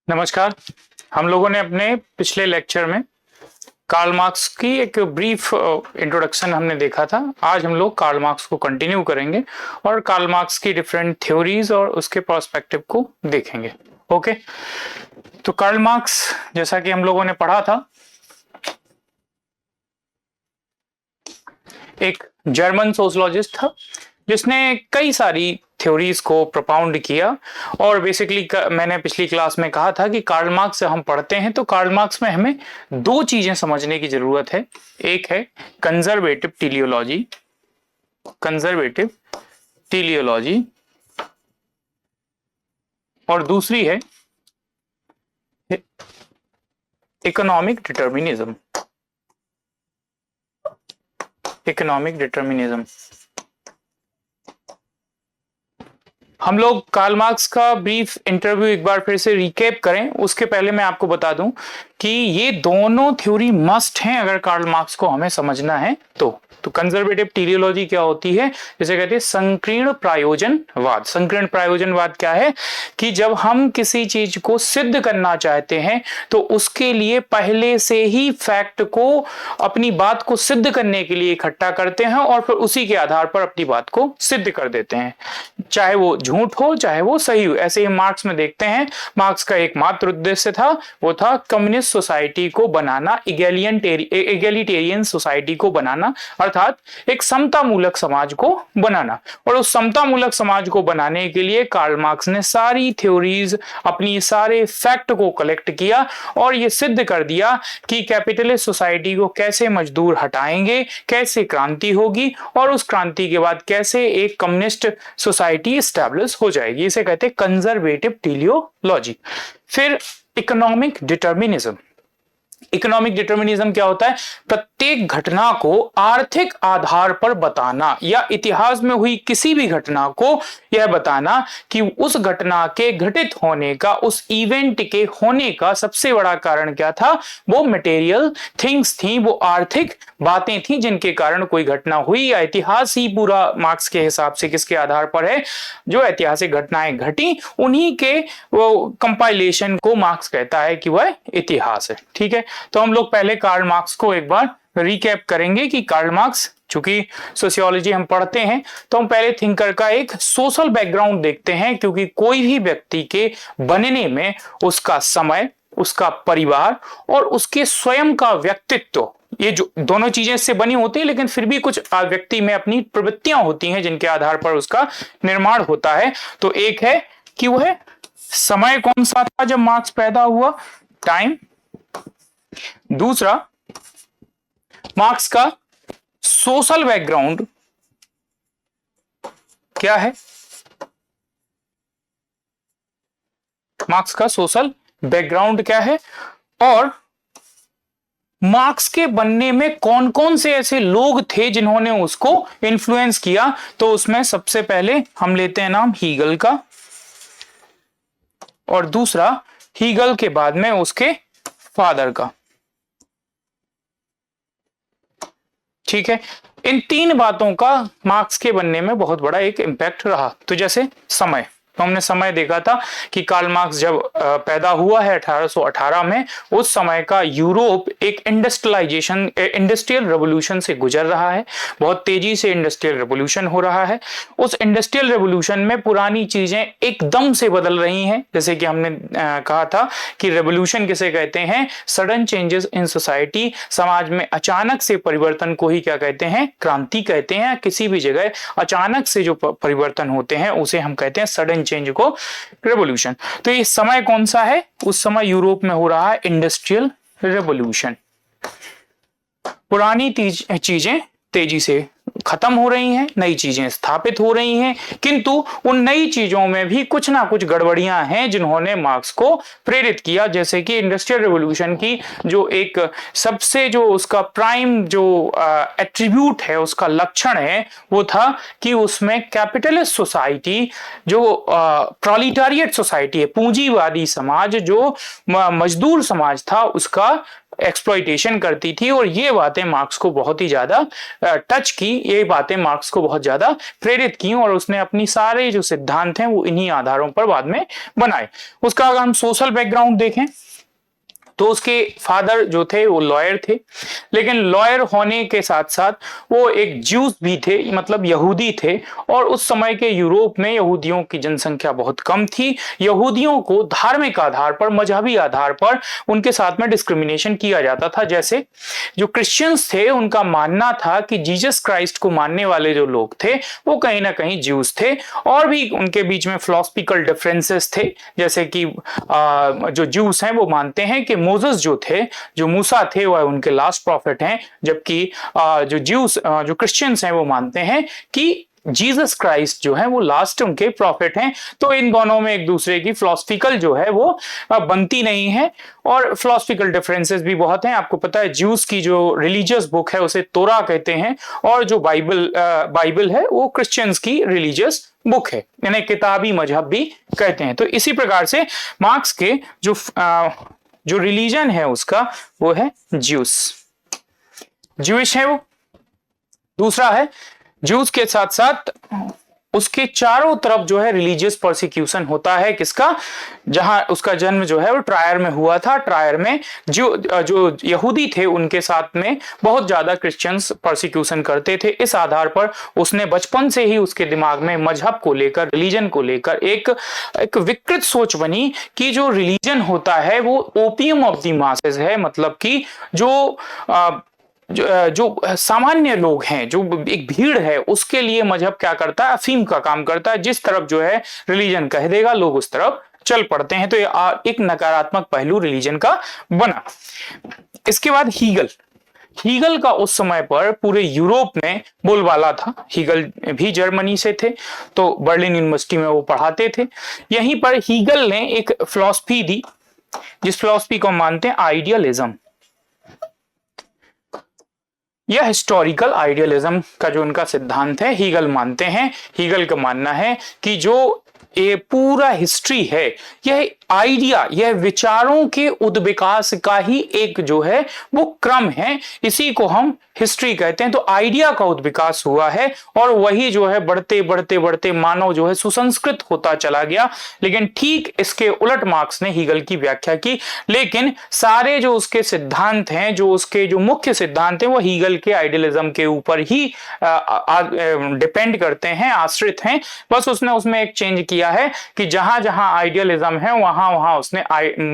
नमस्कार। हम लोगों ने अपने पिछले लेक्चर में कार्ल मार्क्स की एक ब्रीफ इंट्रोडक्शन हमने देखा था। आज हम लोग कार्ल मार्क्स को कंटिन्यू करेंगे और कार्ल मार्क्स की डिफरेंट थ्योरीज और उसके पर्सपेक्टिव को देखेंगे। ओके, तो कार्ल मार्क्स जैसा कि हम लोगों ने पढ़ा था, एक जर्मन सोशलॉजिस्ट था जिसने कई सारी थ्योरीज को प्रोपाउंड किया। और बेसिकली मैंने पिछली क्लास में कहा था कि कार्ल मार्क्स से हम पढ़ते हैं तो कार्ल मार्क्स में हमें दो चीजें समझने की जरूरत है। एक है कंजर्वेटिव टेलियोलॉजी, कंजर्वेटिव टेलियोलॉजी, और दूसरी है इकोनॉमिक डिटर्मिनिज्म, इकोनॉमिक डिटर्मिनिज्म। हम लोग कार्ल मार्क्स का ब्रीफ इंटरव्यू एक बार फिर से रिकैप करें। उसके पहले मैं आपको बता दूं कि ये दोनों थ्योरी मस्ट हैं अगर कार्ल मार्क्स को हमें समझना है तो कंजर्वेटिव टेलियोलॉजी क्या होती है, जिसे कहते हैं संकीर्ण प्रायोजनवाद। संकीर्ण प्रायोजनवाद क्या है कि जब हम किसी चीज को सिद्ध करना चाहते हैं तो उसके लिए पहले से ही फैक्ट को, अपनी बात को सिद्ध करने के लिए इकट्ठा करते हैं और फिर उसी के आधार पर अपनी बात को सिद्ध कर देते हैं, चाहे वो झूठ हो चाहे वो सही हो। ऐसे ही मार्क्स में देखते हैं, मार्क्स का एकमात्र उद्देश्य था, वो था कम्युनिस्ट सोसाइटी को बनाना, इगैलिटेरियन सोसाइटी को बनाना, अर्थात एक समता मूलक समाज को बनाना। और उस समता मूलक समाज को बनाने के लिए कार्ल मार्क्स ने सारी थ्योरीज, अपनी सारे फैक्ट को कलेक्ट किया और ये सिद्ध कर दिया कि कैपिटलिस्ट सोसाइटी को कैसे मजदूर हटाएंगे, कैसे क्रांति होगी और उस क्रांति के बाद कैसे एक कम्युनिस्ट सोसाइटी एस्टैब्लिश हो जाएगी। इसे कहते हैं कंजर्वेटिव टेलियोलॉजी। फिर इकोनॉमिक डिटर्मिनिज्म। इकोनॉमिक डिटर्मिनिज्म क्या होता है? प्रत्येक घटना को आर्थिक आधार पर बताना, या इतिहास में हुई किसी भी घटना को यह बताना कि उस घटना के घटित होने का, उस इवेंट के होने का सबसे बड़ा कारण क्या था। वो मटेरियल थिंग्स थी, वो आर्थिक बातें थी जिनके कारण कोई घटना हुई। या इतिहास ही पूरा मार्क्स के हिसाब से किसके आधार पर है? जो ऐतिहासिक घटनाएं घटी उन्हीं के वो कंपाइलेशन को मार्क्स कहता है कि वह इतिहास है। ठीक है, तो हम लोग पहले कार्ल मार्क्स को एक बार रिकैप करेंगे कि कार्ल मार्क्स, चूंकि सोशियोलॉजी हम पढ़ते हैं तो हम पहले थिंकर का एक सोशल बैकग्राउंड देखते हैं, क्योंकि कोई भी व्यक्ति के बनने में उसका समय, उसका परिवार और उसके स्वयं का व्यक्तित्व, ये जो दोनों चीजें इससे बनी होती है, लेकिन फिर भी कुछ व्यक्ति में अपनी प्रवृत्तियां होती हैं जिनके आधार पर उसका निर्माण होता है। तो एक है कि वह समय कौन सा था जब मार्क्स पैदा हुआ, टाइम। दूसरा, मार्क्स का सोशल बैकग्राउंड क्या है, मार्क्स का सोशल बैकग्राउंड क्या है, और मार्क्स के बनने में कौन कौन से ऐसे लोग थे जिन्होंने उसको इन्फ्लुएंस किया। तो उसमें सबसे पहले हम लेते हैं नाम हीगल का, और दूसरा हीगल के बाद में उसके फादर का। ठीक है, इन तीन बातों का मार्क्स के बनने में बहुत बड़ा एक इंपैक्ट रहा। तो जैसे समय, तो हमने समय देखा था कि कार्ल मार्क्स जब पैदा हुआ है 1818 में, उस समय का यूरोप एक इंडस्ट्रियलाइजेशन, इंडस्ट्रियल रेवोल्यूशन से गुजर रहा है। बहुत तेजी से इंडस्ट्रियल रेवोल्यूशन हो रहा है। उस इंडस्ट्रियल रेवोल्यूशन में पुरानी चीजें एकदम से बदल रही हैं। जैसे कि हमने कहा था कि रेवोल्यूशन किसे कहते हैं? सडन चेंजेस इन सोसाइटी, समाज में अचानक से परिवर्तन को ही क्या कहते हैं? क्रांति कहते हैं। किसी भी जगह अचानक से जो परिवर्तन होते हैं उसे हम कहते हैं सडन चेंज को रेवोल्यूशन। तो ये समय कौन सा है? उस समय यूरोप में हो रहा है इंडस्ट्रियल रेवोल्यूशन। पुरानी चीजें तेजी से खत्म हो रही हैं, नई चीजें स्थापित हो रही हैं, किंतु उन नई चीजों में भी कुछ ना कुछ गड़बड़ियां हैं जिन्होंने मार्क्स को प्रेरित किया। जैसे कि इंडस्ट्रियल रेवोल्यूशन की जो एक सबसे, जो उसका प्राइम जो एट्रीब्यूट है, उसका लक्षण है, वो था कि उसमें कैपिटलिस्ट सोसाइटी, जो प्रोलिटारिएट सोसाइटी है, पूंजीवादी समाज, जो मजदूर समाज था, उसका एक्सप्लॉइटेशन करती थी, और ये बातें मार्क्स को बहुत ही ज्यादा टच की, ये बातें मार्क्स को बहुत ज्यादा प्रेरित की, और उसने अपनी सारे जो सिद्धांत हैं वो इन्हीं आधारों पर बाद में बनाए। उसका अगर हम सोशल बैकग्राउंड देखें तो उसके फादर जो थे वो लॉयर थे, लेकिन लॉयर होने के साथ साथ वो एक ज्यूस भी थे, मतलब यहूदी थे, और उस समय के यूरोप में यहूदियों की जनसंख्या बहुत कम थी। यहूदियों को धार्मिक आधार पर, मजहबी आधार पर उनके साथ में डिस्क्रिमिनेशन किया जाता था। जैसे जो क्रिश्चियंस थे उनका मानना था कि जीसस क्राइस्ट को मानने वाले जो लोग थे वो कहीं ना कहीं ज्यूस थे, और भी उनके बीच में फिलोसफिकल डिफरेंसेस थे। जैसे कि जो ज्यूस हैं वो मानते हैं कि मोसेस जो थे, जो मूसा थे, वह उनके लास्ट प्रॉफिट हैं, जबकि जो क्रिश्चियंस हैं वो मानते हैं कि जीसस क्राइस्ट जो है वो लास्ट उनके प्रॉफिट हैं। तो इन दोनों में एक दूसरे की फिलोसफिकल जो है वो बनती नहीं है, और फिलोसफिकल डिफरेंसेस भी बहुत हैं। आपको पता है ज्यूस की जो रिलीजियस बुक है उसे तोरा कहते हैं, और जो बाइबल है वो क्रिश्चियंस की रिलीजियस बुक है, इन्हें किताबी मजहब भी कहते हैं। तो इसी प्रकार से मार्क्स के जो रिलीजन है उसका वो है ज्यूस, ज्यूइश है वो। दूसरा है ज्यूस के साथ साथ उसके चारों तरफ जो है रिलीजियस प्रोसिक्यूशन होता है। किसका? जहां उसका जन्म जो है वो ट्रायर में हुआ था। ट्रायर में जो यहूदी थे उनके साथ में बहुत ज्यादा क्रिश्चियंस प्रोसिक्यूशन करते थे। इस आधार पर उसने बचपन से ही उसके दिमाग में मजहब को लेकर, रिलीजन को लेकर एक विकृत सोच बनी कि जो रिलीजन होता है वो ओपियम ऑफ द मासेस है, मतलब कि जो सामान्य लोग हैं, जो एक भीड़ है, उसके लिए मजहब क्या करता है? अफीम का काम करता है। जिस तरफ जो है रिलीजन कह देगा लोग उस तरफ चल पड़ते हैं। तो ये एक नकारात्मक पहलू रिलीजन का बना। इसके बाद हीगल का उस समय पर पूरे यूरोप में बोलबाला था। हीगल भी जर्मनी से थे, तो बर्लिन यूनिवर्सिटी में वो पढ़ाते थे। यहीं पर हीगल ने एक फिलॉसफी दी, जिस फिलॉसफी को मानते हैं आइडियलिज्म। यह हिस्टोरिकल आइडियलिज्म का जो उनका सिद्धांत है हीगल मानते हैं। हीगल का मानना है कि जो ये पूरा हिस्ट्री है यह आइडिया, यह विचारों के उद्विकास का ही एक जो है वो क्रम है, इसी को हम हिस्ट्री कहते हैं। तो आइडिया का उद्विकास हुआ है, और वही जो है बढ़ते बढ़ते बढ़ते मानव जो है सुसंस्कृत होता चला गया। लेकिन ठीक इसके उलट मार्क्स ने हीगल की व्याख्या की, लेकिन सारे जो उसके सिद्धांत हैं, जो उसके जो मुख्य सिद्धांत हैं, वो हीगल के आइडियलिज्म के ऊपर ही डिपेंड करते हैं, आश्रित हैं। बस उसने उसमें एक चेंज किया है कि जहां जहां आइडियलिज्म है वहां वहां उसने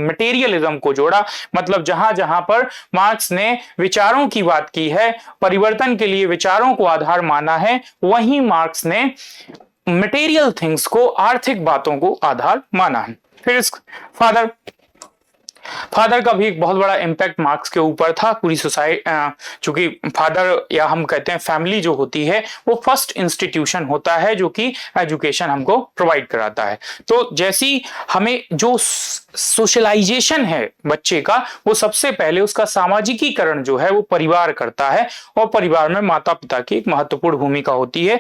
मटेरियलिज्म को जोड़ा। मतलब जहां जहां पर मार्क्स ने विचारों की बात की है, परिवर्तन के लिए विचारों को आधार माना है, वहीं मार्क्स ने मटेरियल थिंग्स को, आर्थिक बातों को आधार माना है। फिर फादर का भी एक बहुत बड़ा इम्पैक्ट मार्क्स के ऊपर था। पूरी सोसाइटी, चूंकि फादर या हम कहते हैं फैमिली जो होती है वो फर्स्ट इंस्टीट्यूशन होता है जो कि एजुकेशन हमको प्रोवाइड कराता है। तो जैसी हमें जो सोशलाइजेशन है बच्चे का, वो सबसे पहले उसका सामाजिकीकरण जो है वो परिवार करता है, और परिवार में माता पिता की एक महत्वपूर्ण भूमिका होती है।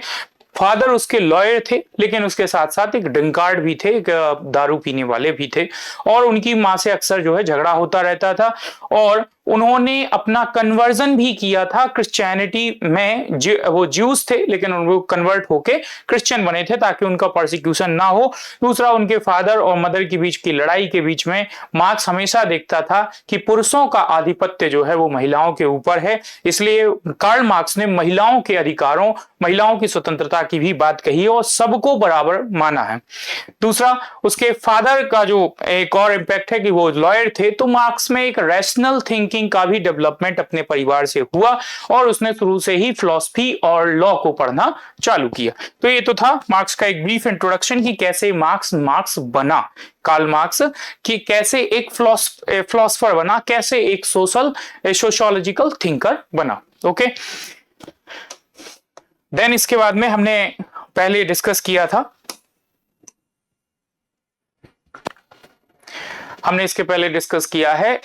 फादर उसके लॉयर थे, लेकिन उसके साथ साथ एक ड्रिंकार्ड भी थे, एक दारू पीने वाले भी थे, और उनकी मां से अक्सर जो है झगड़ा होता रहता था। और उन्होंने अपना कन्वर्जन भी किया था क्रिश्चियनिटी में। वो ज्यूस थे, लेकिन उनको कन्वर्ट होके क्रिश्चियन बने थे ताकि उनका प्रोसिक्यूशन ना हो। दूसरा, उनके फादर और मदर के बीच की लड़ाई के बीच में मार्क्स हमेशा देखता था कि पुरुषों का आधिपत्य जो है वो महिलाओं के ऊपर है, इसलिए कार्ल मार्क्स ने महिलाओं के अधिकारों, महिलाओं की स्वतंत्रता की भी बात कही और सबको बराबर माना है। दूसरा, उसके फादर का जो एक और इम्पैक्ट है कि वो लॉयर थे, तो मार्क्स में एक रैशनल थिंकिंग का भी डेवलपमेंट अपने परिवार से हुआ, और उसने शुरू से ही फिलॉसफी और लॉ को पढ़ना चालू किया। तो ये तो था मार्क्स का एक ब्रीफ इंट्रोडक्शन कि कैसे मार्क्स बना, कार्ल मार्क्स, कि कैसे एक फिलोसफर बना, कैसे एक सोशोलॉजिकल थिंकर बना। ओके, देन इसके बाद में हमने पहले डिस्कस किया था, हमने इसके पहले डिस्कस किया है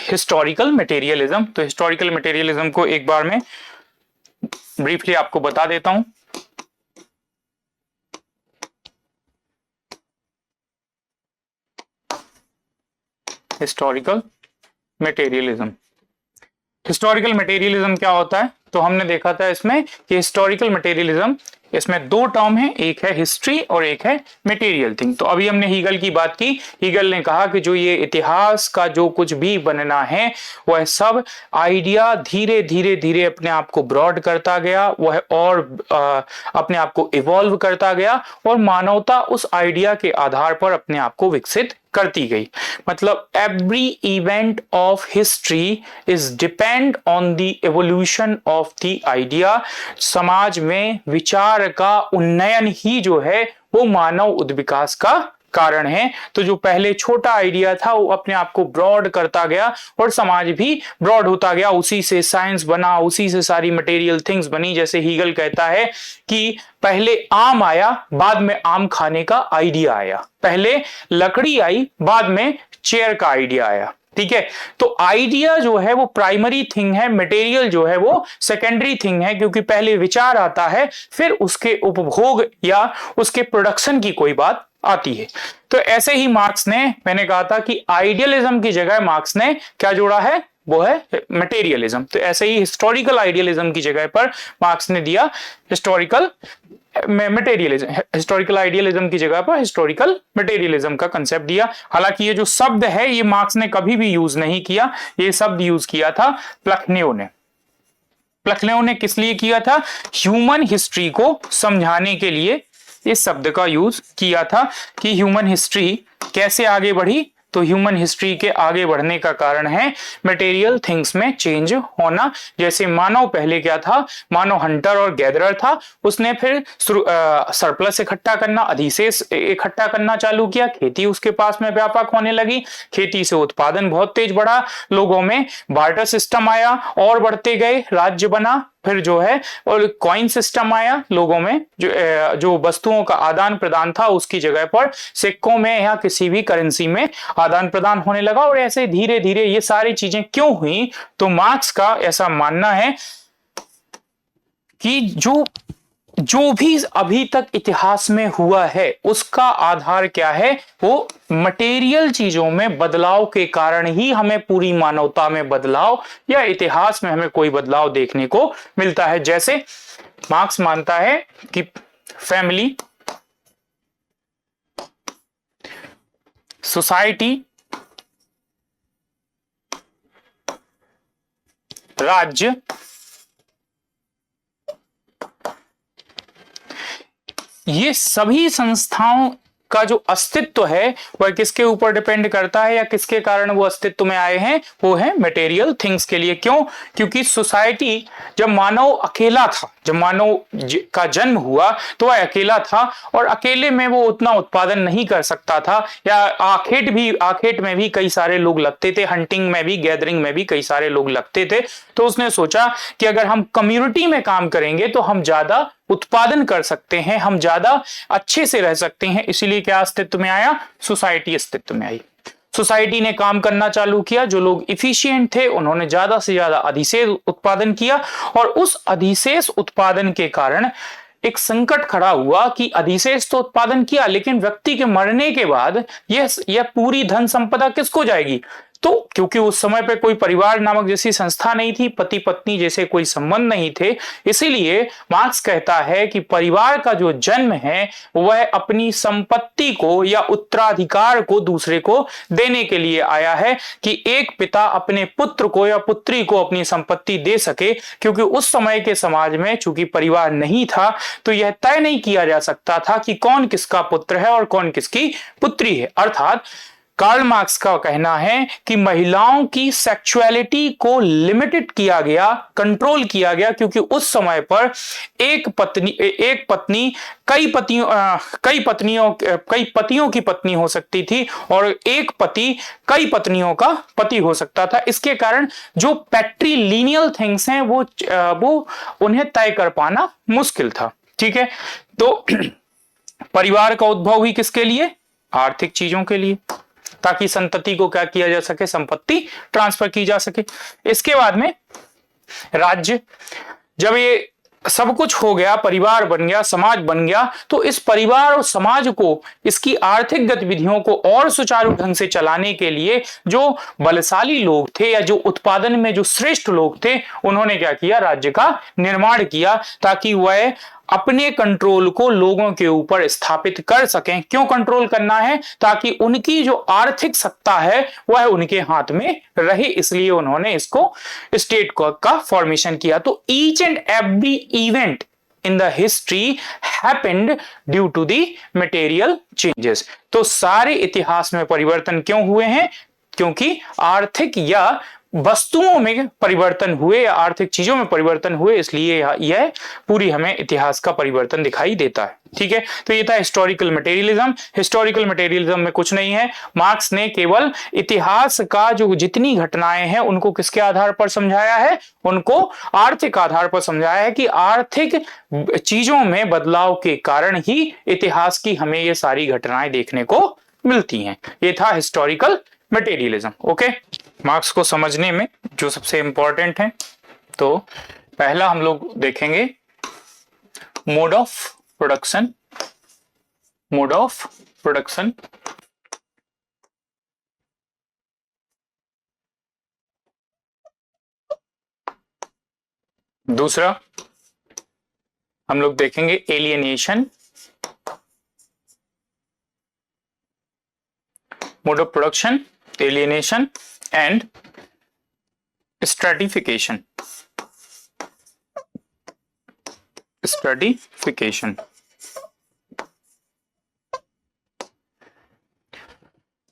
हिस्टोरिकल मटेरियलिज्म। तो हिस्टोरिकल मटेरियलिज्म को एक बार में ब्रीफली आपको बता देता हूं। Historical materialism. हिस्टोरिकल मटेरियलिज्म क्या होता है? तो हमने देखा था इसमें कि हिस्टोरिकल मटेरियलिज्म, इसमें दो टर्म है, एक है हिस्ट्री और एक है मटेरियल थिंग। तो अभी हमने हीगल की बात की। हीगल ने कहा कि जो ये इतिहास का जो कुछ भी बनना है वह सब आइडिया धीरे धीरे धीरे अपने आप को ब्रॉड करता गया, वह और अपने आप को इवॉल्व करता गया और मानवता उस आइडिया के आधार पर अपने आप को विकसित करती गई। मतलब every event of history is depend on the evolution of the idea. समाज में विचार का उन्नयन ही जो है वो मानव उद्विकास का कारण है। तो जो पहले छोटा आइडिया था वो अपने आप को ब्रॉड करता गया और समाज भी ब्रॉड होता गया, उसी से साइंस बना, उसी से सारी मटेरियल थिंग्स बनी। जैसे हीगल कहता है कि पहले आम आया, बाद में आम खाने का आइडिया आया, पहले लकड़ी आई, बाद में चेयर का आइडिया आया। ठीक है, तो आइडिया जो है वो प्राइमरी थिंग है, मटेरियल जो है वो सेकेंडरी थिंग है, क्योंकि पहले विचार आता है फिर उसके उपभोग या उसके प्रोडक्शन की कोई बात आती है। तो ऐसे ही मार्क्स ने, मैंने कहा था कि आइडियलिज्म की जगह मार्क्स ने क्या जोड़ा है, वो है मटेरियलिज्म। तो ऐसे ही हिस्टोरिकल आइडियलिज्म की जगह पर मार्क्स ने दिया हिस्टोरिकल मटेरियलिज्म, हिस्टोरिकल आइडियलिज्म की जगह पर हिस्टोरिकल मटेरियलिज्म का कंसेप्ट दिया। हालांकि ये जो शब्द है ये मार्क्स ने कभी भी यूज नहीं किया, ये शब्द यूज किया था प्लखनेओ ने। प्लखनेओ ने किस लिए किया था? ह्यूमन हिस्ट्री को समझाने के लिए इस शब्द का यूज किया था कि ह्यूमन हिस्ट्री कैसे आगे बढ़ी। तो ह्यूमन हिस्ट्री के आगे बढ़ने का कारण है मटेरियल थिंग्स में चेंज होना। जैसे मानव पहले क्या था, मानव हंटर और गैदरर था, उसने फिर सरप्लस इकट्ठा करना, अधिशेष इकट्ठा करना चालू किया, खेती उसके पास में व्यापक होने लगी, खेती से उत्पादन बहुत तेज बढ़ा, लोगों में बार्टर सिस्टम आया और बढ़ते गए, राज्य बना, फिर जो है और कॉइन सिस्टम आया, लोगों में जो वस्तुओं का आदान प्रदान था उसकी जगह पर सिक्कों में या किसी भी करेंसी में आदान प्रदान होने लगा। और ऐसे धीरे धीरे ये सारी चीजें क्यों हुई? तो मार्क्स का ऐसा मानना है कि जो भी अभी तक इतिहास में हुआ है उसका आधार क्या है, वो मटेरियल चीजों में बदलाव के कारण ही हमें पूरी मानवता में बदलाव या इतिहास में हमें कोई बदलाव देखने को मिलता है। जैसे मार्क्स मानता है कि फैमिली, सोसाइटी, राज्य, ये सभी संस्थाओं का जो अस्तित्व है वह किसके ऊपर डिपेंड करता है या किसके कारण वो अस्तित्व में आए हैं? वो है मटेरियल थिंग्स के लिए। क्यों? क्योंकि सोसाइटी, जब मानव अकेला था, जब मानव का जन्म हुआ तो वह अकेला था और अकेले में वो उतना उत्पादन नहीं कर सकता था, या आखेट में भी कई सारे लोग लगते थे, हंटिंग में भी, गैदरिंग में भी कई सारे लोग लगते थे। तो उसने सोचा कि अगर हम कम्युनिटी में काम करेंगे तो हम ज्यादा उत्पादन कर सकते हैं, हम ज्यादा अच्छे से रह सकते हैं। इसीलिए क्या अस्तित्व में आया? सोसाइटी अस्तित्व में आई। सोसाइटी ने काम करना चालू किया, जो लोग इफिशिएंट थे उन्होंने ज्यादा से ज्यादा अधिशेष उत्पादन किया और उस अधिशेष उत्पादन के कारण एक संकट खड़ा हुआ कि अधिशेष तो उत्पादन किया लेकिन व्यक्ति के मरने के बाद यह पूरी धन संपदा किसको जाएगी? तो क्योंकि उस समय पे कोई परिवार नामक जैसी संस्था नहीं थी, पति पत्नी जैसे कोई संबंध नहीं थे, इसीलिए मार्क्स कहता है कि परिवार का जो जन्म है वह अपनी संपत्ति को या उत्तराधिकार को दूसरे को देने के लिए आया है, कि एक पिता अपने पुत्र को या पुत्री को अपनी संपत्ति दे सके। क्योंकि उस समय के समाज में चूंकि परिवार नहीं था तो यह तय नहीं किया जा सकता था कि कौन किसका पुत्र है और कौन किसकी पुत्री है। अर्थात कार्ल मार्क्स का कहना है कि महिलाओं की सेक्सुअलिटी को लिमिटेड किया गया, कंट्रोल किया गया, क्योंकि उस समय पर एक पत्नी कई पतियों की पत्नी हो सकती थी और एक पति कई पत्नियों का पति हो सकता था। इसके कारण जो पैट्रीलिनियल थिंग्स हैं वो उन्हें तय कर पाना मुश्किल था। ठीक है, तो परिवार का उद्भव ही किसके लिए? आर्थिक चीजों के लिए, ताकि संतति को क्या किया जा सके, संपत्ति ट्रांसफर की जा सके। इसके बाद में राज्य, जब ये सब कुछ हो गया, परिवार बन गया, समाज बन गया, तो इस परिवार और समाज को, इसकी आर्थिक गतिविधियों को और सुचारू ढंग से चलाने के लिए जो बलशाली लोग थे या जो उत्पादन में जो श्रेष्ठ लोग थे, उन्होंने क्या किया, राज्य का निर्माण किया ताकि वह अपने कंट्रोल को लोगों के ऊपर स्थापित कर सकें। क्यों कंट्रोल करना है? ताकि उनकी जो आर्थिक सत्ता है वह उनके हाथ में रहे, इसलिए उन्होंने इसको स्टेट का फॉर्मेशन किया। तो each and every event in the history happened due to the material changes। तो सारे इतिहास में परिवर्तन क्यों हुए हैं? क्योंकि आर्थिक या वस्तुओं में परिवर्तन हुए या आर्थिक चीजों में परिवर्तन हुए, इसलिए यह पूरी हमें इतिहास का परिवर्तन दिखाई देता है। ठीक है, तो ये था हिस्टोरिकल मटेरियलिज्म। हिस्टोरिकल मटेरियलिज्म में कुछ नहीं है, मार्क्स ने केवल इतिहास का जो जितनी घटनाएं हैं उनको किसके आधार पर समझाया है? उनको आर्थिक आधार पर समझाया है कि आर्थिक चीजों में बदलाव के कारण ही इतिहास की हमें ये सारी घटनाएं देखने को मिलती हैं। ये था हिस्टोरिकल मटेरियलिज्म। ओके, मार्क्स को समझने में जो सबसे इंपॉर्टेंट है, तो पहला हम लोग देखेंगे mode of production. Mode of production, दूसरा हम लोग देखेंगे alienation. Mode of production, alienation and stratification. Stratification,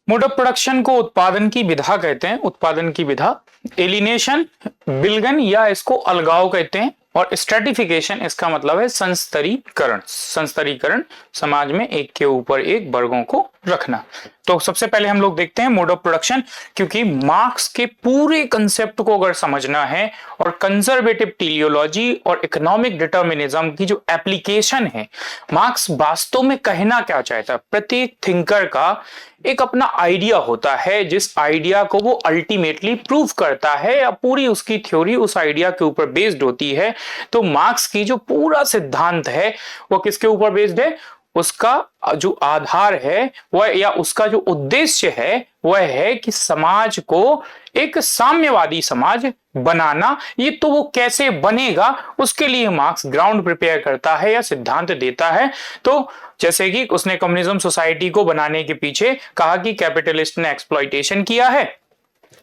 mode of production को उत्पादन की विधा कहते हैं, उत्पादन की विधा। एलिनेशन विलगन या इसको अलगाव कहते हैं, और स्ट्रेटिफिकेशन इसका मतलब है संस्तरीकरण। संस्तरीकरण, समाज में एक के ऊपर एक वर्गों को रखना। तो सबसे पहले हम लोग देखते हैं मोड ऑफ प्रोडक्शन, क्योंकि मार्क्स के पूरे कंसेप्ट को अगर समझना है और कंजर्वेटिव टेलियोलॉजी और इकोनॉमिक डिटर्मिनिज्म की जो एप्लीकेशन है, मार्क्स वास्तव में कहना क्या चाहता है। प्रत्येक थिंकर का एक अपना आइडिया होता है, जिस आइडिया को वो अल्टीमेटली प्रूव करता है या पूरी उसकी थ्योरी उस आइडिया के ऊपर बेस्ड होती है। तो मार्क्स की जो पूरा सिद्धांत है वो किसके ऊपर बेस्ड है? उसका जो आधार है वह या उसका जो उद्देश्य है वह है कि समाज को एक साम्यवादी समाज बनाना। ये तो वो कैसे बनेगा उसके लिए मार्क्स ग्राउंड प्रिपेयर करता है या सिद्धांत देता है। तो जैसे कि उसने कम्युनिज्म सोसाइटी को बनाने के पीछे कहा कि कैपिटलिस्ट ने एक्सप्लॉइटेशन किया है,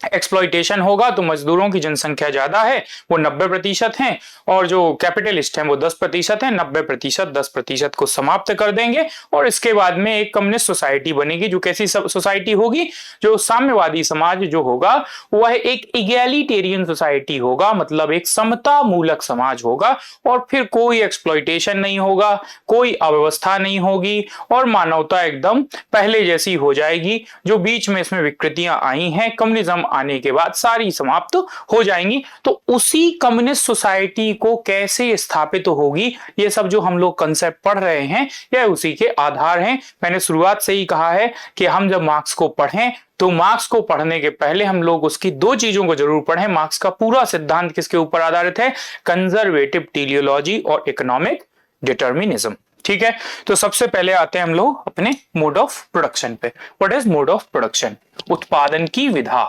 एक्सप्लॉइटेशन होगा तो मजदूरों की जनसंख्या ज्यादा है, वो 90% हैं, और जो कैपिटलिस्ट हैं वो 10% हैं। 90% 10% को समाप्त कर देंगे और इसके बाद में एक कम्युनिस्ट सोसाइटी बनेगी। जो कैसी सोसाइटी होगी? जो साम्यवादी समाज जो होगा वह एक इगैलिटेरियन सोसाइटी होगा, मतलब एक समता मूलक समाज होगा, और फिर कोई एक्सप्लॉइटेशन नहीं होगा, कोई अव्यवस्था नहीं होगी, और मानवता एकदम पहले जैसी हो जाएगी। जो बीच में इसमें विकृतियां आई हैं कम्युनिज्म आने के बाद सारी समाप्त हो जाएंगी। तो उसी कम्युनिस्ट सोसाइटी को कैसे स्थापित होगी, ये सब जो हम लोग कंसेप्ट पढ़ रहे हैं यह उसी के आधार हैं। मैंने शुरुआत से ही कहा है कि हम जब मार्क्स को पढ़ें तो मार्क्स को पढ़ने के पहले हम लोग उसकी दो चीजों को जरूर पढ़ें। मार्क्स का पूरा सिद्धांत किसके ऊपर आधारित है? कंजर्वेटिव टेलियोलॉजी और इकोनॉमिक डिटर्मिनिज्म। ठीक है, तो सबसे पहले आते हैं हम लोग अपने मोड ऑफ प्रोडक्शन पे। What is mode of production? उत्पादन की विधा।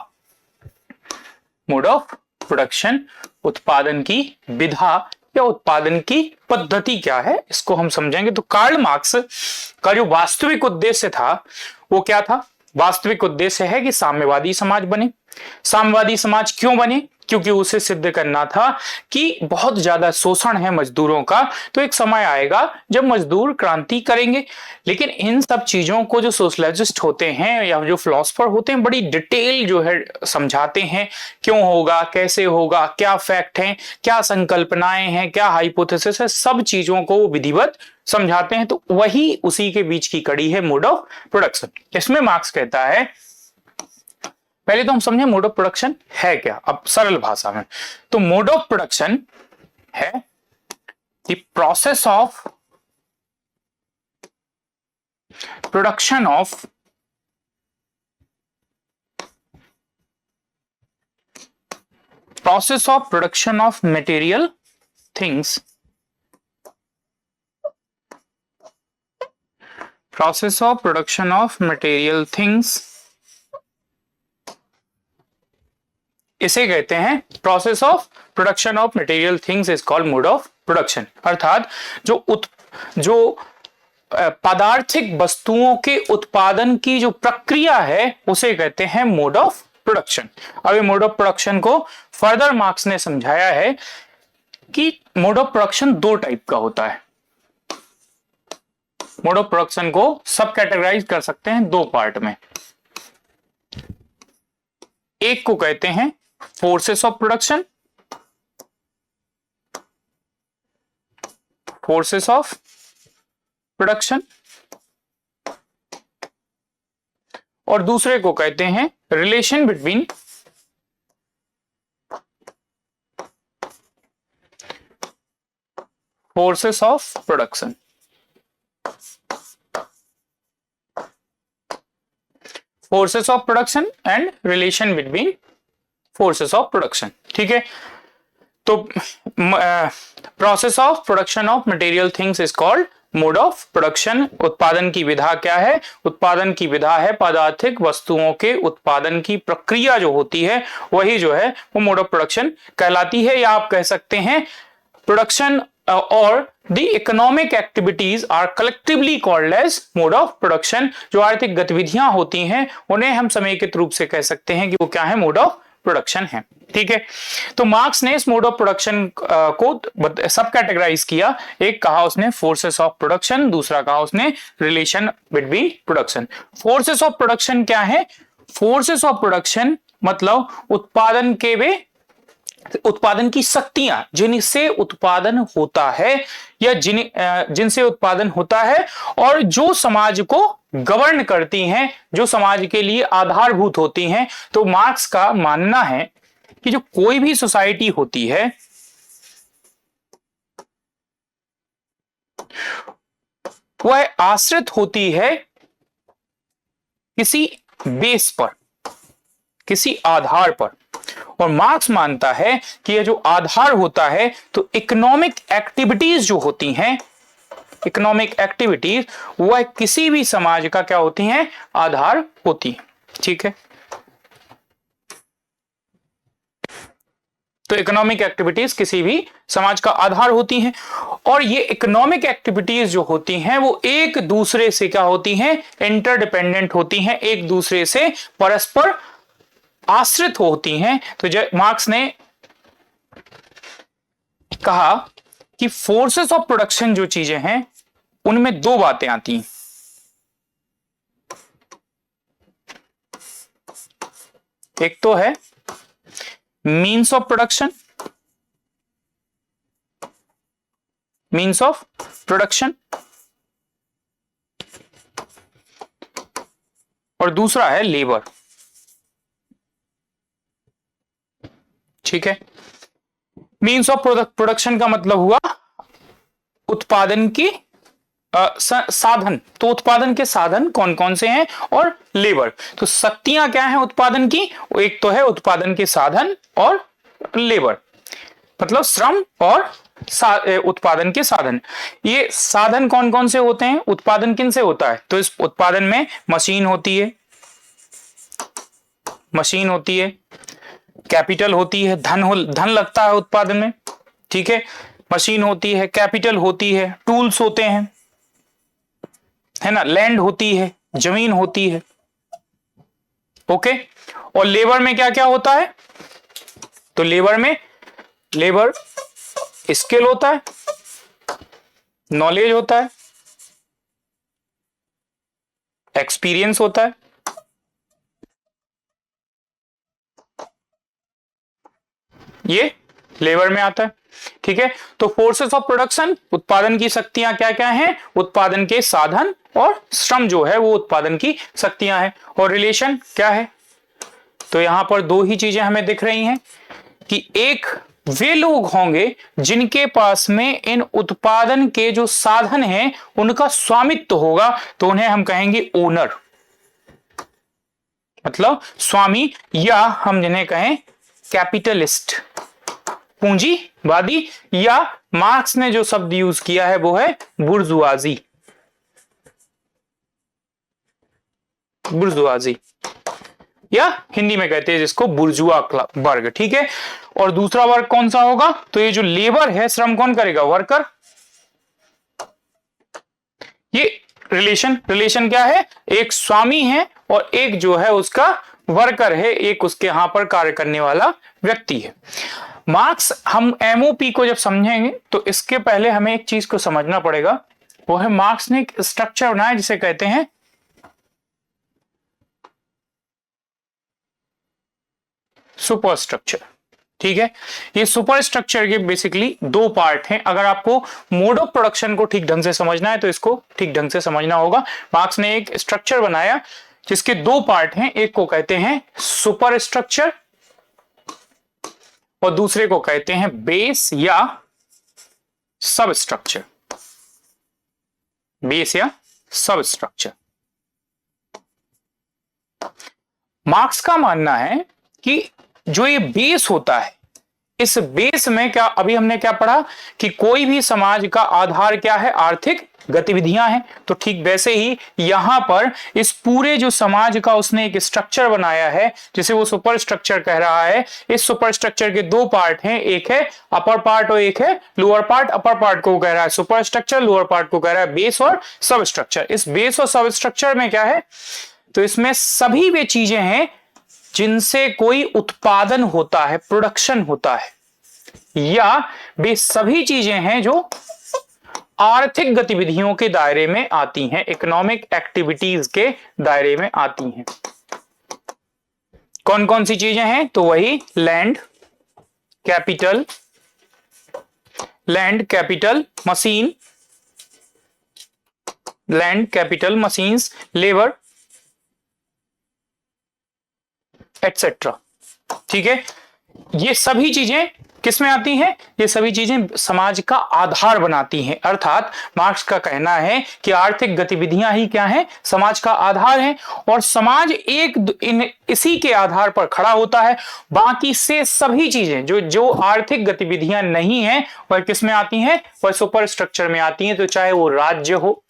मोड ऑफ प्रोडक्शन, उत्पादन की विधा या उत्पादन की पद्धति क्या है, इसको हम समझेंगे। तो कार्ल मार्क्स का जो वास्तविक उद्देश्य था वो क्या था? वास्तविक उद्देश्य है कि साम्यवादी समाज बने। साम्यवादी समाज क्यों बने? क्योंकि उसे सिद्ध करना था कि बहुत ज्यादा शोषण है मजदूरों का, तो एक समय आएगा जब मजदूर क्रांति करेंगे। लेकिन इन सब चीजों को जो सोशलॉजिस्ट होते हैं या जो फिलोसफर होते हैं बड़ी डिटेल जो है समझाते हैं, क्यों होगा, कैसे होगा, क्या फैक्ट हैं, क्या संकल्पनाएं हैं, क्या हाइपोथेसिस है, सब चीजों को विधिवत समझाते हैं। तो वही उसी के बीच की कड़ी है मोड ऑफ प्रोडक्शन। इसमें मार्क्स कहता है, पहले तो हम समझे मोड ऑफ प्रोडक्शन है क्या, अब सरल भाषा में। तो मोड ऑफ प्रोडक्शन है the process of production of material things process of production of material things, इसे कहते हैं process of production of material things is called mode of production. अर्थात जो पदार्थिक वस्तुओं के उत्पादन की जो प्रक्रिया है उसे कहते हैं मोड ऑफ प्रोडक्शन। अब ये मोड ऑफ प्रोडक्शन को फर्दर मार्क्स ने समझाया है कि मोड ऑफ प्रोडक्शन दो टाइप का होता है। मोड ऑफ प्रोडक्शन को सब कैटेगराइज कर सकते हैं दो पार्ट में। एक को कहते हैं forces of production, forces of production, और दूसरे को कहते हैं relation between forces of production. Forces of production and relation between forces of production. ठीक है, तो process of production of material things is called mode of production. उत्पादन की विधा क्या है? उत्पादन की विधा है पदार्थिक वस्तुओं के उत्पादन की प्रक्रिया जो होती है वही जो है वो मोड ऑफ प्रोडक्शन कहलाती है। या आप कह सकते हैं प्रोडक्शन और the economic activities are collectively called as mode of production. जो आर्थिक गतिविधियां होती हैं उन्हें हम समेकित रूप से कह सकते हैं कि वो क्या है? मोड ऑफ प्रोडक्शन है। ठीक है, तो मार्क्स ने इस मोड ऑफ प्रोडक्शन को सब कैटेगराइज किया। एक कहा उसने फोर्सेस ऑफ प्रोडक्शन, दूसरा कहा उसने relation between production. Forces of production क्या है? फोर्सेस ऑफ प्रोडक्शन मतलब उत्पादन की शक्तियां जिनसे उत्पादन होता है या जिनसे उत्पादन होता है और जो समाज को गवर्न करती हैं, जो समाज के लिए आधारभूत होती हैं। तो मार्क्स का मानना है कि जो कोई भी सोसाइटी होती है वह आश्रित होती है किसी बेस पर, किसी आधार पर। और मार्क्स मानता है कि यह जो आधार होता है तो इकोनॉमिक एक्टिविटीज जो होती हैं, इकोनॉमिक एक्टिविटीज वह किसी भी समाज का क्या होती हैं? आधार होती है। ठीक है, तो इकोनॉमिक एक्टिविटीज किसी भी समाज का आधार होती हैं। और ये इकोनॉमिक एक्टिविटीज जो होती हैं वो एक दूसरे से क्या होती हैं? इंटरडिपेंडेंट होती हैं, एक दूसरे से परस्पर आश्रित होती हैं। तो मार्क्स ने कहा कि फोर्सेस ऑफ प्रोडक्शन जो चीजें हैं उनमें दो बातें आती हैं। एक तो है means of production, means of production, और दूसरा है लेबर। ठीक है, मीन्स ऑफ प्रोडक्शन का मतलब हुआ उत्पादन की साधन। तो उत्पादन के साधन कौन कौन से हैं? और लेबर। तो शक्तियां क्या हैं उत्पादन की? एक तो है उत्पादन के साधन और लेबर, मतलब श्रम और उत्पादन के साधन। ये साधन कौन कौन से होते हैं? उत्पादन किन से होता है? तो इस उत्पादन में मशीन होती है, मशीन होती है, कैपिटल होती है, धन लगता है उत्पादन में। ठीक है, मशीन होती है, कैपिटल होती है, टूल्स होते हैं, है ना, लैंड होती है, जमीन होती है। ओके, और लेबर में क्या क्या होता है? तो लेबर स्किल होता है, नॉलेज होता है, एक्सपीरियंस होता है। ये लेबर में आता है। ठीक है, तो फोर्सेस ऑफ प्रोडक्शन उत्पादन की शक्तियां क्या क्या हैं? उत्पादन के साधन और श्रम जो है वो उत्पादन की शक्तियां हैं। और रिलेशन क्या है? तो यहां पर दो ही चीजें हमें दिख रही हैं कि एक वे लोग होंगे जिनके पास में इन उत्पादन के जो साधन हैं उनका स्वामित्व होगा, तो उन्हें हम कहेंगे ओनर, मतलब स्वामी, या हम जिन्हें कहें कैपिटलिस्ट, पूंजीवादी, या मार्क्स ने जो शब्द यूज किया है वो है बुर्जुआजी। बुर्जुआजी, या हिंदी में कहते हैं जिसको बुर्जुआ वर्ग, ठीक है। और दूसरा वर्ग कौन सा होगा, तो ये जो लेबर है, श्रम कौन करेगा, वर्कर। ये रिलेशन क्या है, एक स्वामी है और एक जो है उसका वर्कर है, एक उसके यहां पर कार्य करने वाला व्यक्ति है। मार्क्स, हम एमओपी को जब समझेंगे तो इसके पहले हमें एक चीज को समझना पड़ेगा, वो है मार्क्स ने एक स्ट्रक्चर बनाया जिसे कहते हैं सुपर स्ट्रक्चर, ठीक है। ये सुपर स्ट्रक्चर के बेसिकली दो पार्ट हैं। अगर आपको मोड ऑफ प्रोडक्शन को ठीक ढंग से समझना है तो इसको ठीक ढंग से समझना होगा। मार्क्स ने एक स्ट्रक्चर बनाया जिसके दो पार्ट हैं, एक को कहते हैं सुपर स्ट्रक्चर और दूसरे को कहते हैं बेस या सब स्ट्रक्चर, बेस या सब स्ट्रक्चर। मार्क्स का मानना है कि जो ये बेस होता है, इस बेस में क्या, अभी हमने क्या पढ़ा कि कोई भी समाज का आधार क्या है, आर्थिक गतिविधियां हैं। तो ठीक वैसे ही यहां पर इस पूरे जो समाज का उसने एक स्ट्रक्चर बनाया है जिसे वो सुपर स्ट्रक्चर कह रहा है। इस सुपर स्ट्रक्चर के दो पार्ट हैं, एक है अपर पार्ट और एक है लोअर पार्ट। अपर पार्ट को कह रहा है सुपर स्ट्रक्चर, लोअर पार्ट को कह रहा है बेस और सब स्ट्रक्चर। इस बेस और सब स्ट्रक्चर में क्या है, तो इसमें सभी वे चीजें हैं जिनसे कोई उत्पादन होता है, प्रोडक्शन होता है, या वे सभी चीजें हैं जो आर्थिक गतिविधियों के दायरे में आती हैं, इकोनॉमिक एक्टिविटीज के दायरे में आती हैं। कौन कौन सी चीजें हैं, तो वही land capital machine, land capital machines, labour etcetera, ठीक है। ये सभी चीजें किसमें आती हैं, ये सभी चीजें समाज का आधार बनाती हैं। अर्थात मार्क्स का कहना है कि आर्थिक गतिविधियां ही क्या हैं, समाज का आधार हैं, और समाज इसी के आधार पर खड़ा होता है। बाकी से सभी चीजें जो आर्थिक गतिविधियां नहीं हैं वह किसमें आती हैं, वह सुपर स्ट्रक्चर में आती हैं। तो चाहे वो राज्य हो,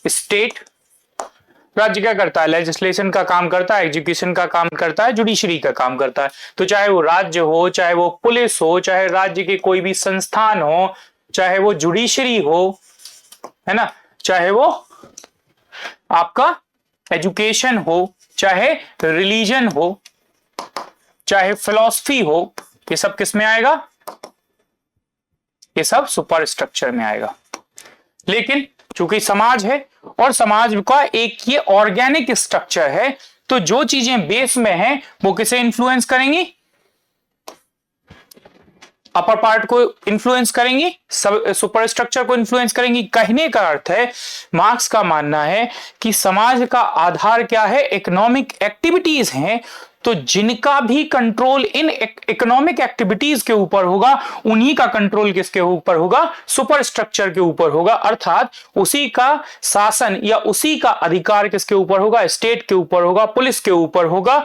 स्टेट, राज्य क्या करता है, लेजिस्लेशन का काम करता है, एजुकेशन का काम करता है, जुडिशरी का काम करता है। तो चाहे वो राज्य हो, चाहे वो पुलिस हो, चाहे राज्य के कोई भी संस्थान हो, चाहे वो जुडिशरी हो, है ना, चाहे वो आपका एजुकेशन हो, चाहे रिलीजन हो, चाहे फिलॉसफी हो, ये सब किस में आएगा, ये सब सुपर स्ट्रक्चर में आएगा। लेकिन चूंकि समाज है और समाज का एक ये ऑर्गेनिक स्ट्रक्चर है, तो जो चीजें बेस में हैं वो किसे इन्फ्लुएंस करेंगी, अपर पार्ट को इन्फ्लुएंस करेंगी, सब सुपर स्ट्रक्चर को इन्फ्लुएंस करेंगी। कहने का अर्थ है, मार्क्स का मानना है कि समाज का आधार क्या है, इकोनॉमिक एक्टिविटीज हैं। तो जिनका भी कंट्रोल इन इकोनॉमिक एक्टिविटीज के ऊपर होगा, उन्हीं का कंट्रोल किसके ऊपर होगा, सुपर स्ट्रक्चर के ऊपर होगा। अर्थात उसी का शासन या उसी का अधिकार किसके ऊपर होगा, स्टेट के ऊपर होगा, पुलिस के ऊपर होगा,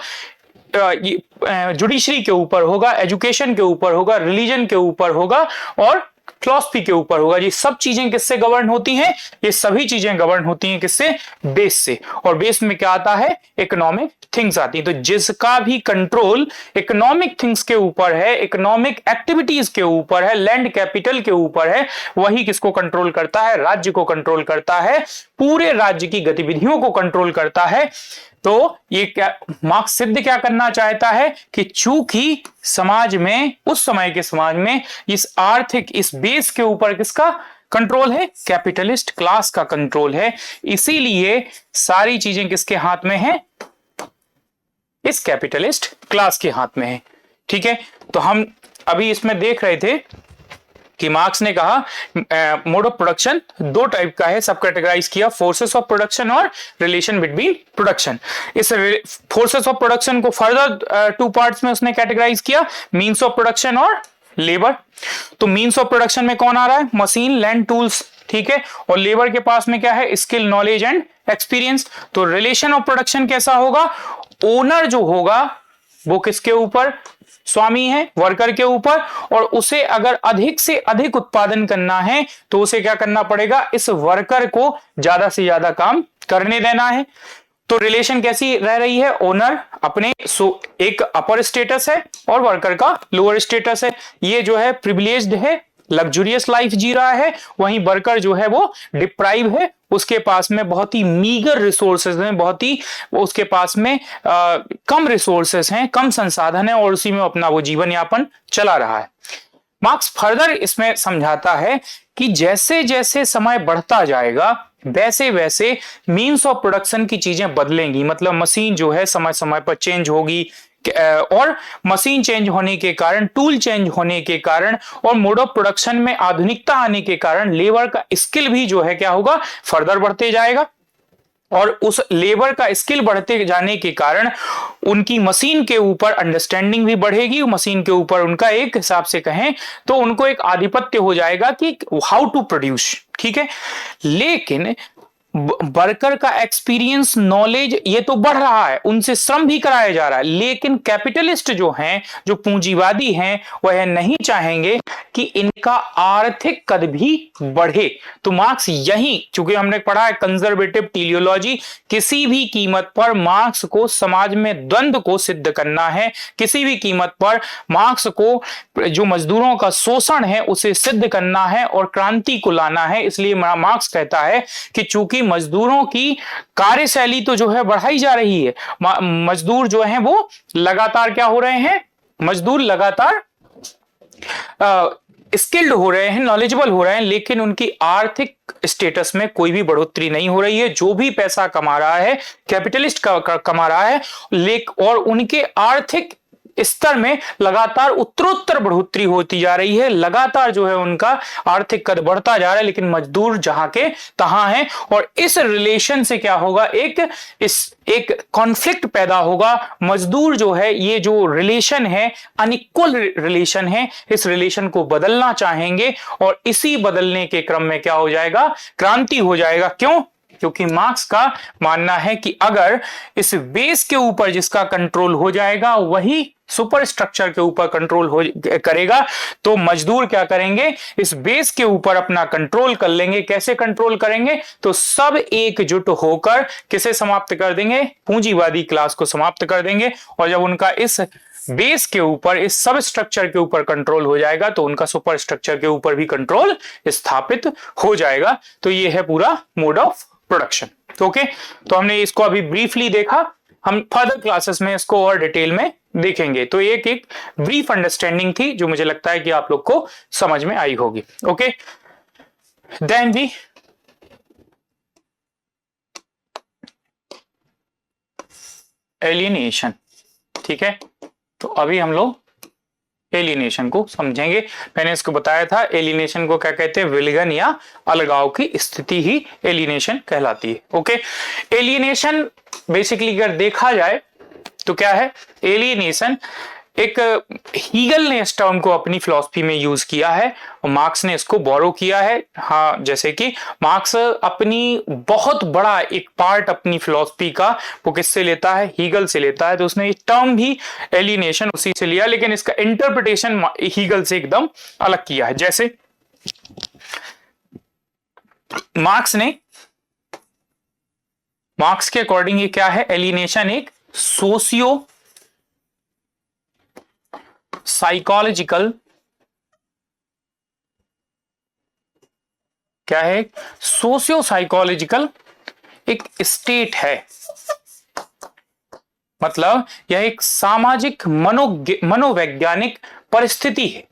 जुडिशरी के ऊपर होगा, एजुकेशन के ऊपर होगा, रिलीजन के ऊपर होगा और फिलॉसफी के ऊपर होगा। ये सब चीजें किससे गवर्न होती हैं, ये सभी चीजें गवर्न होती हैं किससे, बेस से। और बेस में क्या आता है, इकोनॉमिक थिंग्स आती हैं। तो जिसका भी कंट्रोल इकोनॉमिक थिंग्स के ऊपर है, इकोनॉमिक एक्टिविटीज के ऊपर है, लैंड कैपिटल के ऊपर है, वही किसको कंट्रोल करता है, राज्य को कंट्रोल करता है, पूरे राज्य की गतिविधियों को कंट्रोल करता है। तो ये क्या मार्क्स सिद्ध क्या करना चाहता है कि चूंकि समाज में, उस समय के समाज में इस आर्थिक, इस बेस के ऊपर किसका कंट्रोल है, कैपिटलिस्ट क्लास का कंट्रोल है, इसीलिए सारी चीजें किसके हाथ में है, इस कैपिटलिस्ट क्लास के हाथ में है। ठीक है, तो हम अभी इसमें देख रहे थे कि मार्क्स ने कहा मोड ऑफ प्रोडक्शन दो टाइप का है, सब कैटेगराइज किया, फोर्सेस ऑफ प्रोडक्शन और रिलेशन बिटवीन प्रोडक्शन। इस फोर्सेस ऑफ प्रोडक्शन को फर्दर टू पार्ट्स में उसने कैटेगराइज किया, मींस ऑफ प्रोडक्शन और लेबर। तो मींस ऑफ प्रोडक्शन में कौन आ रहा है, मशीन, लैंड, टूल्स, ठीक है, और लेबर के पास में क्या है, स्किल, नॉलेज एंड एक्सपीरियंस। तो रिलेशन ऑफ प्रोडक्शन कैसा होगा, ओनर जो होगा वो किसके ऊपर, स्वामी है, वर्कर के ऊपर, और उसे अगर अधिक से अधिक उत्पादन करना है तो उसे क्या करना पड़ेगा, इस वर्कर को ज्यादा से ज्यादा काम करने देना है। तो रिलेशन कैसी रह रही है, ओनर अपने एक अपर स्टेटस है और वर्कर का लोअर स्टेटस है, ये जो है प्रिविलेज्ड है, लग्जूरियस लाइफ जी रहा है, वहीं वर्कर जो है वो डिप्राइव है, उसके पास में बहुत ही मीगर रिसोर्सेज हैं, बहुत ही उसके पास में कम रिसोर्सेज हैं, कम संसाधन है और उसी में अपना वो जीवन यापन चला रहा है। मार्क्स फर्दर इसमें समझाता है कि जैसे जैसे समय बढ़ता जाएगा वैसे वैसे मीन्स ऑफ प्रोडक्शन की चीजें बदलेंगी, मतलब मशीन जो है समय समय पर चेंज होगी और मशीन चेंज होने के कारण, टूल चेंज होने के कारण और मोड ऑफ प्रोडक्शन में आधुनिकता आने के कारण लेबर का स्किल भी जो है क्या होगा, फर्दर बढ़ते जाएगा और उस लेबर का स्किल बढ़ते जाने के कारण उनकी मशीन के ऊपर अंडरस्टैंडिंग भी बढ़ेगी, मशीन के ऊपर उनका एक हिसाब से कहें तो उनको एक आधिपत्य हो जाएगा कि हाउ टू प्रोड्यूस, ठीक है। लेकिन वर्कर का एक्सपीरियंस, नॉलेज ये तो बढ़ रहा है, उनसे श्रम भी कराया जा रहा है, लेकिन कैपिटलिस्ट जो हैं, जो पूंजीवादी हैं, वह नहीं चाहेंगे कि इनका आर्थिक कद भी बढ़े। तो मार्क्स यही, चूंकि हमने पढ़ा है कंजर्वेटिव टेलियोलॉजी, किसी भी कीमत पर मार्क्स को समाज में द्वंद्व को सिद्ध करना है, किसी भी कीमत पर मार्क्स को जो मजदूरों का शोषण है उसे सिद्ध करना है और क्रांति को लाना है। इसलिए मार्क्स कहता है कि चूंकि मजदूरों की कार्यशैली तो जो है बढ़ाई जा रही है, मजदूर जो है वो लगातार क्या हो रहे हैं, मजदूर लगातार स्किल्ड हो रहे हैं, नॉलेजेबल हो रहे हैं, लेकिन उनकी आर्थिक स्टेटस में कोई भी बढ़ोतरी नहीं हो रही है। जो भी पैसा कमा रहा है कैपिटलिस्ट कमा रहा है, और उनके आर्थिक स्तर में लगातार उत्तरोत्तर बढ़ोतरी होती जा रही है, लगातार जो है उनका आर्थिक कद बढ़ता जा रहा है, लेकिन मजदूर जहां के तहां है। और इस रिलेशन से क्या होगा, एक कॉन्फ्लिक्ट पैदा होगा। मजदूर जो है, ये जो रिलेशन है अनइक्वल रिलेशन है, इस रिलेशन को बदलना चाहेंगे और इसी बदलने के क्रम में क्या हो जाएगा, क्रांति हो जाएगा। क्यों? क्योंकि मार्क्स का मानना है कि अगर इस बेस के ऊपर जिसका कंट्रोल हो जाएगा वही सुपर स्ट्रक्चर के ऊपर कंट्रोल करेगा, तो मजदूर क्या करेंगे, इस बेस के ऊपर अपना कंट्रोल कर लेंगे। कैसे कंट्रोल करेंगे? तो सब एकजुट होकर किसे समाप्त कर देंगे, पूंजीवादी क्लास को समाप्त कर देंगे। और जब उनका इस बेस के ऊपर, इस सब स्ट्रक्चर के ऊपर कंट्रोल हो जाएगा तो उनका सुपर स्ट्रक्चर के ऊपर भी कंट्रोल स्थापित हो जाएगा। तो ये है पूरा मोड ऑफ प्रोडक्शन। ओके, तो हमने इसको अभी ब्रीफली देखा, हम फर्दर क्लासेस में इसको और डिटेल में देखेंगे। तो एक ब्रीफ अंडरस्टैंडिंग थी जो मुझे लगता है कि आप लोग को समझ में आई होगी। ओके, देन भी एलियनेशन, ठीक है। तो अभी हम लोग एलियनेशन को समझेंगे। मैंने इसको बताया था, एलियनेशन को क्या कहते हैं, विलगन या अलगाव की स्थिति ही एलियनेशन कहलाती है। ओके, एलियनेशन बेसिकली अगर देखा जाए तो क्या है, एलियनेशन एक हीगल ने इस टर्म को अपनी फिलॉसफी में यूज किया है और मार्क्स ने इसको बोरो किया है। हाँ, जैसे कि मार्क्स अपनी बहुत बड़ा एक पार्ट अपनी फिलॉसफी का वो किससे लेता है, हीगल से लेता है। तो उसने ये टर्म भी एलियनेशन उसी से लिया, लेकिन इसका इंटरप्रिटेशन हीगल से एकदम अलग किया है। जैसे मार्क्स के अकॉर्डिंग ये क्या है, एलियनेशन एक सोशियो साइकोलॉजिकल, क्या है, सोशियो साइकोलॉजिकल एक स्टेट है। मतलब यह एक सामाजिक मनोवैज्ञानिक परिस्थिति है।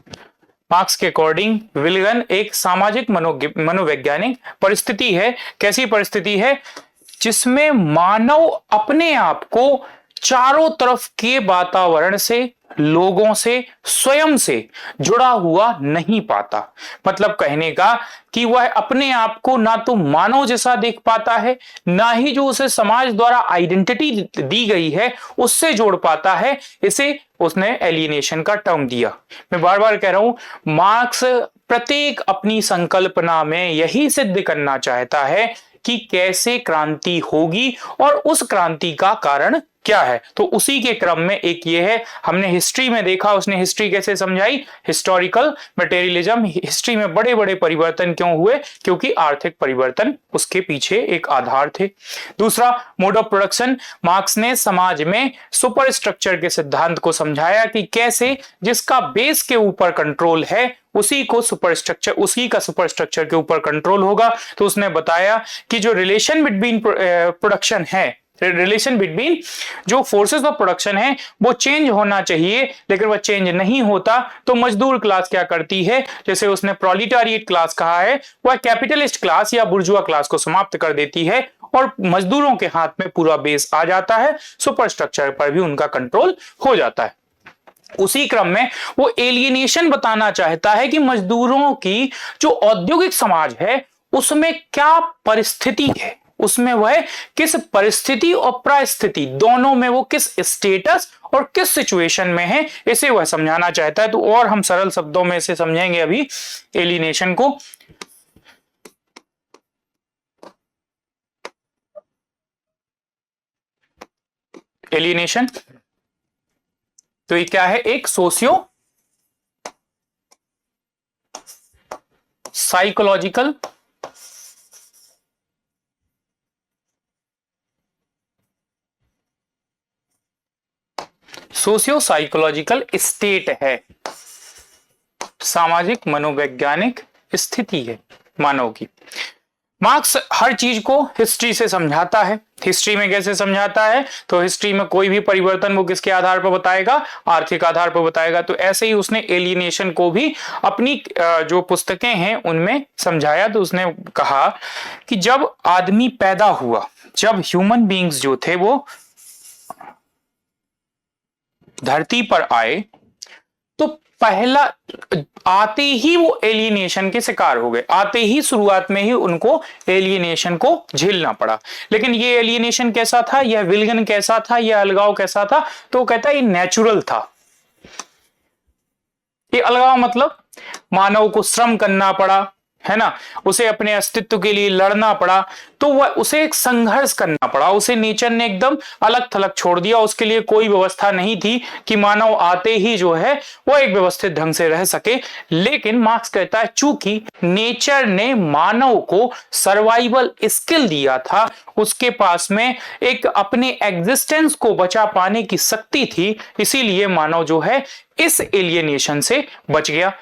मार्क्स के अकॉर्डिंग विलगन एक सामाजिक मनोवैज्ञानिक परिस्थिति है। कैसी परिस्थिति है? जिसमें मानव अपने आप को चारों तरफ के वातावरण से, लोगों से, स्वयं से जुड़ा हुआ नहीं पाता। मतलब कहने का कि वह अपने आप को ना तो मानव जैसा देख पाता है, ना ही जो उसे समाज द्वारा आइडेंटिटी दी गई है उससे जोड़ पाता है। इसे उसने एलियनेशन का टर्म दिया। मैं बार बार कह रहा हूं, मार्क्स प्रत्येक अपनी संकल्पना में यही सिद्ध करना चाहता है कि कैसे क्रांति होगी और उस क्रांति का कारण क्या है। तो उसी के क्रम में एक ये है, हमने हिस्ट्री में देखा, उसने हिस्ट्री कैसे समझाई, हिस्टोरिकल मटेरियलिज्म, हिस्ट्री में बड़े बड़े परिवर्तन क्यों हुए, क्योंकि आर्थिक परिवर्तन उसके पीछे एक आधार थे। दूसरा, मोड ऑफ प्रोडक्शन, मार्क्स ने समाज में सुपर स्ट्रक्चर के सिद्धांत को समझाया कि कैसे जिसका बेस के ऊपर कंट्रोल है उसी का सुपर स्ट्रक्चर के ऊपर कंट्रोल होगा। तो उसने बताया कि जो रिलेशन बिटवीन प्रोडक्शन है, रिलेशन बिटवीन जो फोर्सेस ऑफ प्रोडक्शन है वो चेंज होना चाहिए, लेकिन वह चेंज नहीं होता। तो मजदूर क्लास क्या करती है, जैसे उसने प्रोलिटारिएट क्लास कहा है, वह कैपिटलिस्ट क्लास या बुर्जुआ क्लास को समाप्त कर देती है और मजदूरों के हाथ में पूरा बेस आ जाता है, सुपर स्ट्रक्चर पर भी उनका कंट्रोल हो जाता है। उसी क्रम में वो एलियनेशन बताना चाहता है कि मजदूरों की जो औद्योगिक समाज है उसमें क्या परिस्थिति है, उसमें वह किस परिस्थिति और परिस्थिति दोनों में वो किस स्टेटस और किस सिचुएशन में है, इसे वह समझाना चाहता है। तो और हम सरल शब्दों में इसे समझेंगे अभी एलियनेशन को। एलियनेशन तो ये क्या है, एक सोशियो साइकोलॉजिकल स्टेट है, सामाजिक मनोवैज्ञानिक स्थिति है मानव की। मार्क्स हर चीज को हिस्ट्री से समझाता है। हिस्ट्री में कैसे समझाता है, तो हिस्ट्री में कोई भी परिवर्तन वो किसके आधार पर बताएगा, आर्थिक आधार पर बताएगा। तो ऐसे ही उसने एलियनेशन को भी अपनी जो पुस्तकें हैं उनमें समझाया। तो उसने कहा कि जब आदमी पैदा हुआ, जब ह्यूमन बीइंग्स जो थे वो धरती पर आए, तो पहला आते ही वो एलियनेशन के शिकार हो गए, आते ही शुरुआत में ही उनको एलियनेशन को झेलना पड़ा। लेकिन ये एलियनेशन कैसा था, यह विलगन कैसा था, यह अलगाव कैसा था, तो कहता है ये नेचुरल था। ये अलगाव मतलब मानव को श्रम करना पड़ा, है ना, उसे अपने अस्तित्व के लिए लड़ना पड़ा, तो वह उसे एक संघर्ष करना पड़ा, उसे नेचर ने एकदम अलग थलग छोड़ दिया। उसके लिए कोई व्यवस्था नहीं थी कि मानव आते ही जो है वो एक व्यवस्थित ढंग से रह सके। लेकिन मार्क्स कहता है चूंकि नेचर ने मानव को सर्वाइवल स्किल दिया था, उसके पास में एक अपने एग्जिस्टेंस को बचा पाने की शक्ति थी, इसीलिए मानव जो है इस एलियनेशन से बच गया।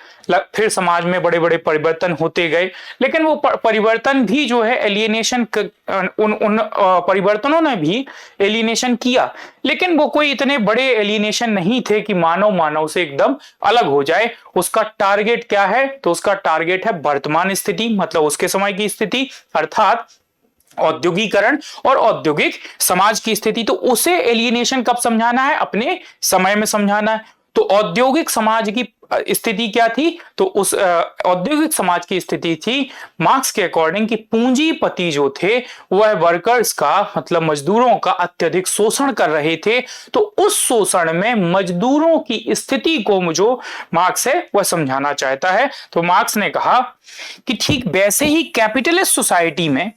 फिर समाज में बड़े बड़े परिवर्तन होते गए, लेकिन वो परिवर्तन भी जो है एलियनेशन उन परिवर्तनों ने भी एलियनेशन किया, लेकिन वो कोई इतने बड़े एलियनेशन नहीं थे कि मानव से एकदम अलग हो जाए। उसका टारगेट क्या है, तो उसका टारगेट है वर्तमान स्थिति, मतलब उसके समय की स्थिति, अर्थात औद्योगिकरण और औद्योगिक समाज की स्थिति। तो उसे एलियनेशन कब समझाना है, अपने समय में समझाना है। तो औद्योगिक समाज की स्थिति क्या थी, तो उस औद्योगिक समाज की स्थिति थी मार्क्स के अकॉर्डिंग कि पूंजीपति जो थे वह वर्कर्स का, मतलब मजदूरों का अत्यधिक शोषण कर रहे थे। तो उस शोषण में मजदूरों की स्थिति को जो मार्क्स है वह समझाना चाहता है। तो मार्क्स ने कहा कि ठीक वैसे ही कैपिटलिस्ट सोसाइटी में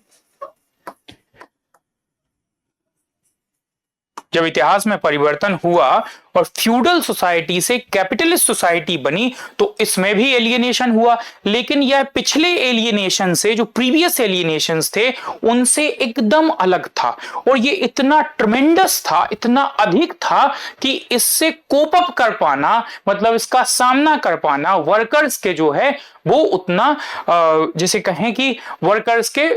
जब इतिहास में परिवर्तन हुआ और फ्यूडल सोसाइटी से कैपिटलिस्ट सोसाइटी बनी, तो इसमें भी एलियनेशन हुआ, लेकिन यह पिछले एलियनेशन से, जो प्रीवियस एलियनेशंस थे, उनसे एकदम अलग था। और ये इतना ट्रेमेंडस था, इतना अधिक था कि इससे कोप अप कर पाना, मतलब इसका सामना कर पाना वर्कर्स के जो है वो उतना जैसे कहें कि वर्कर्स के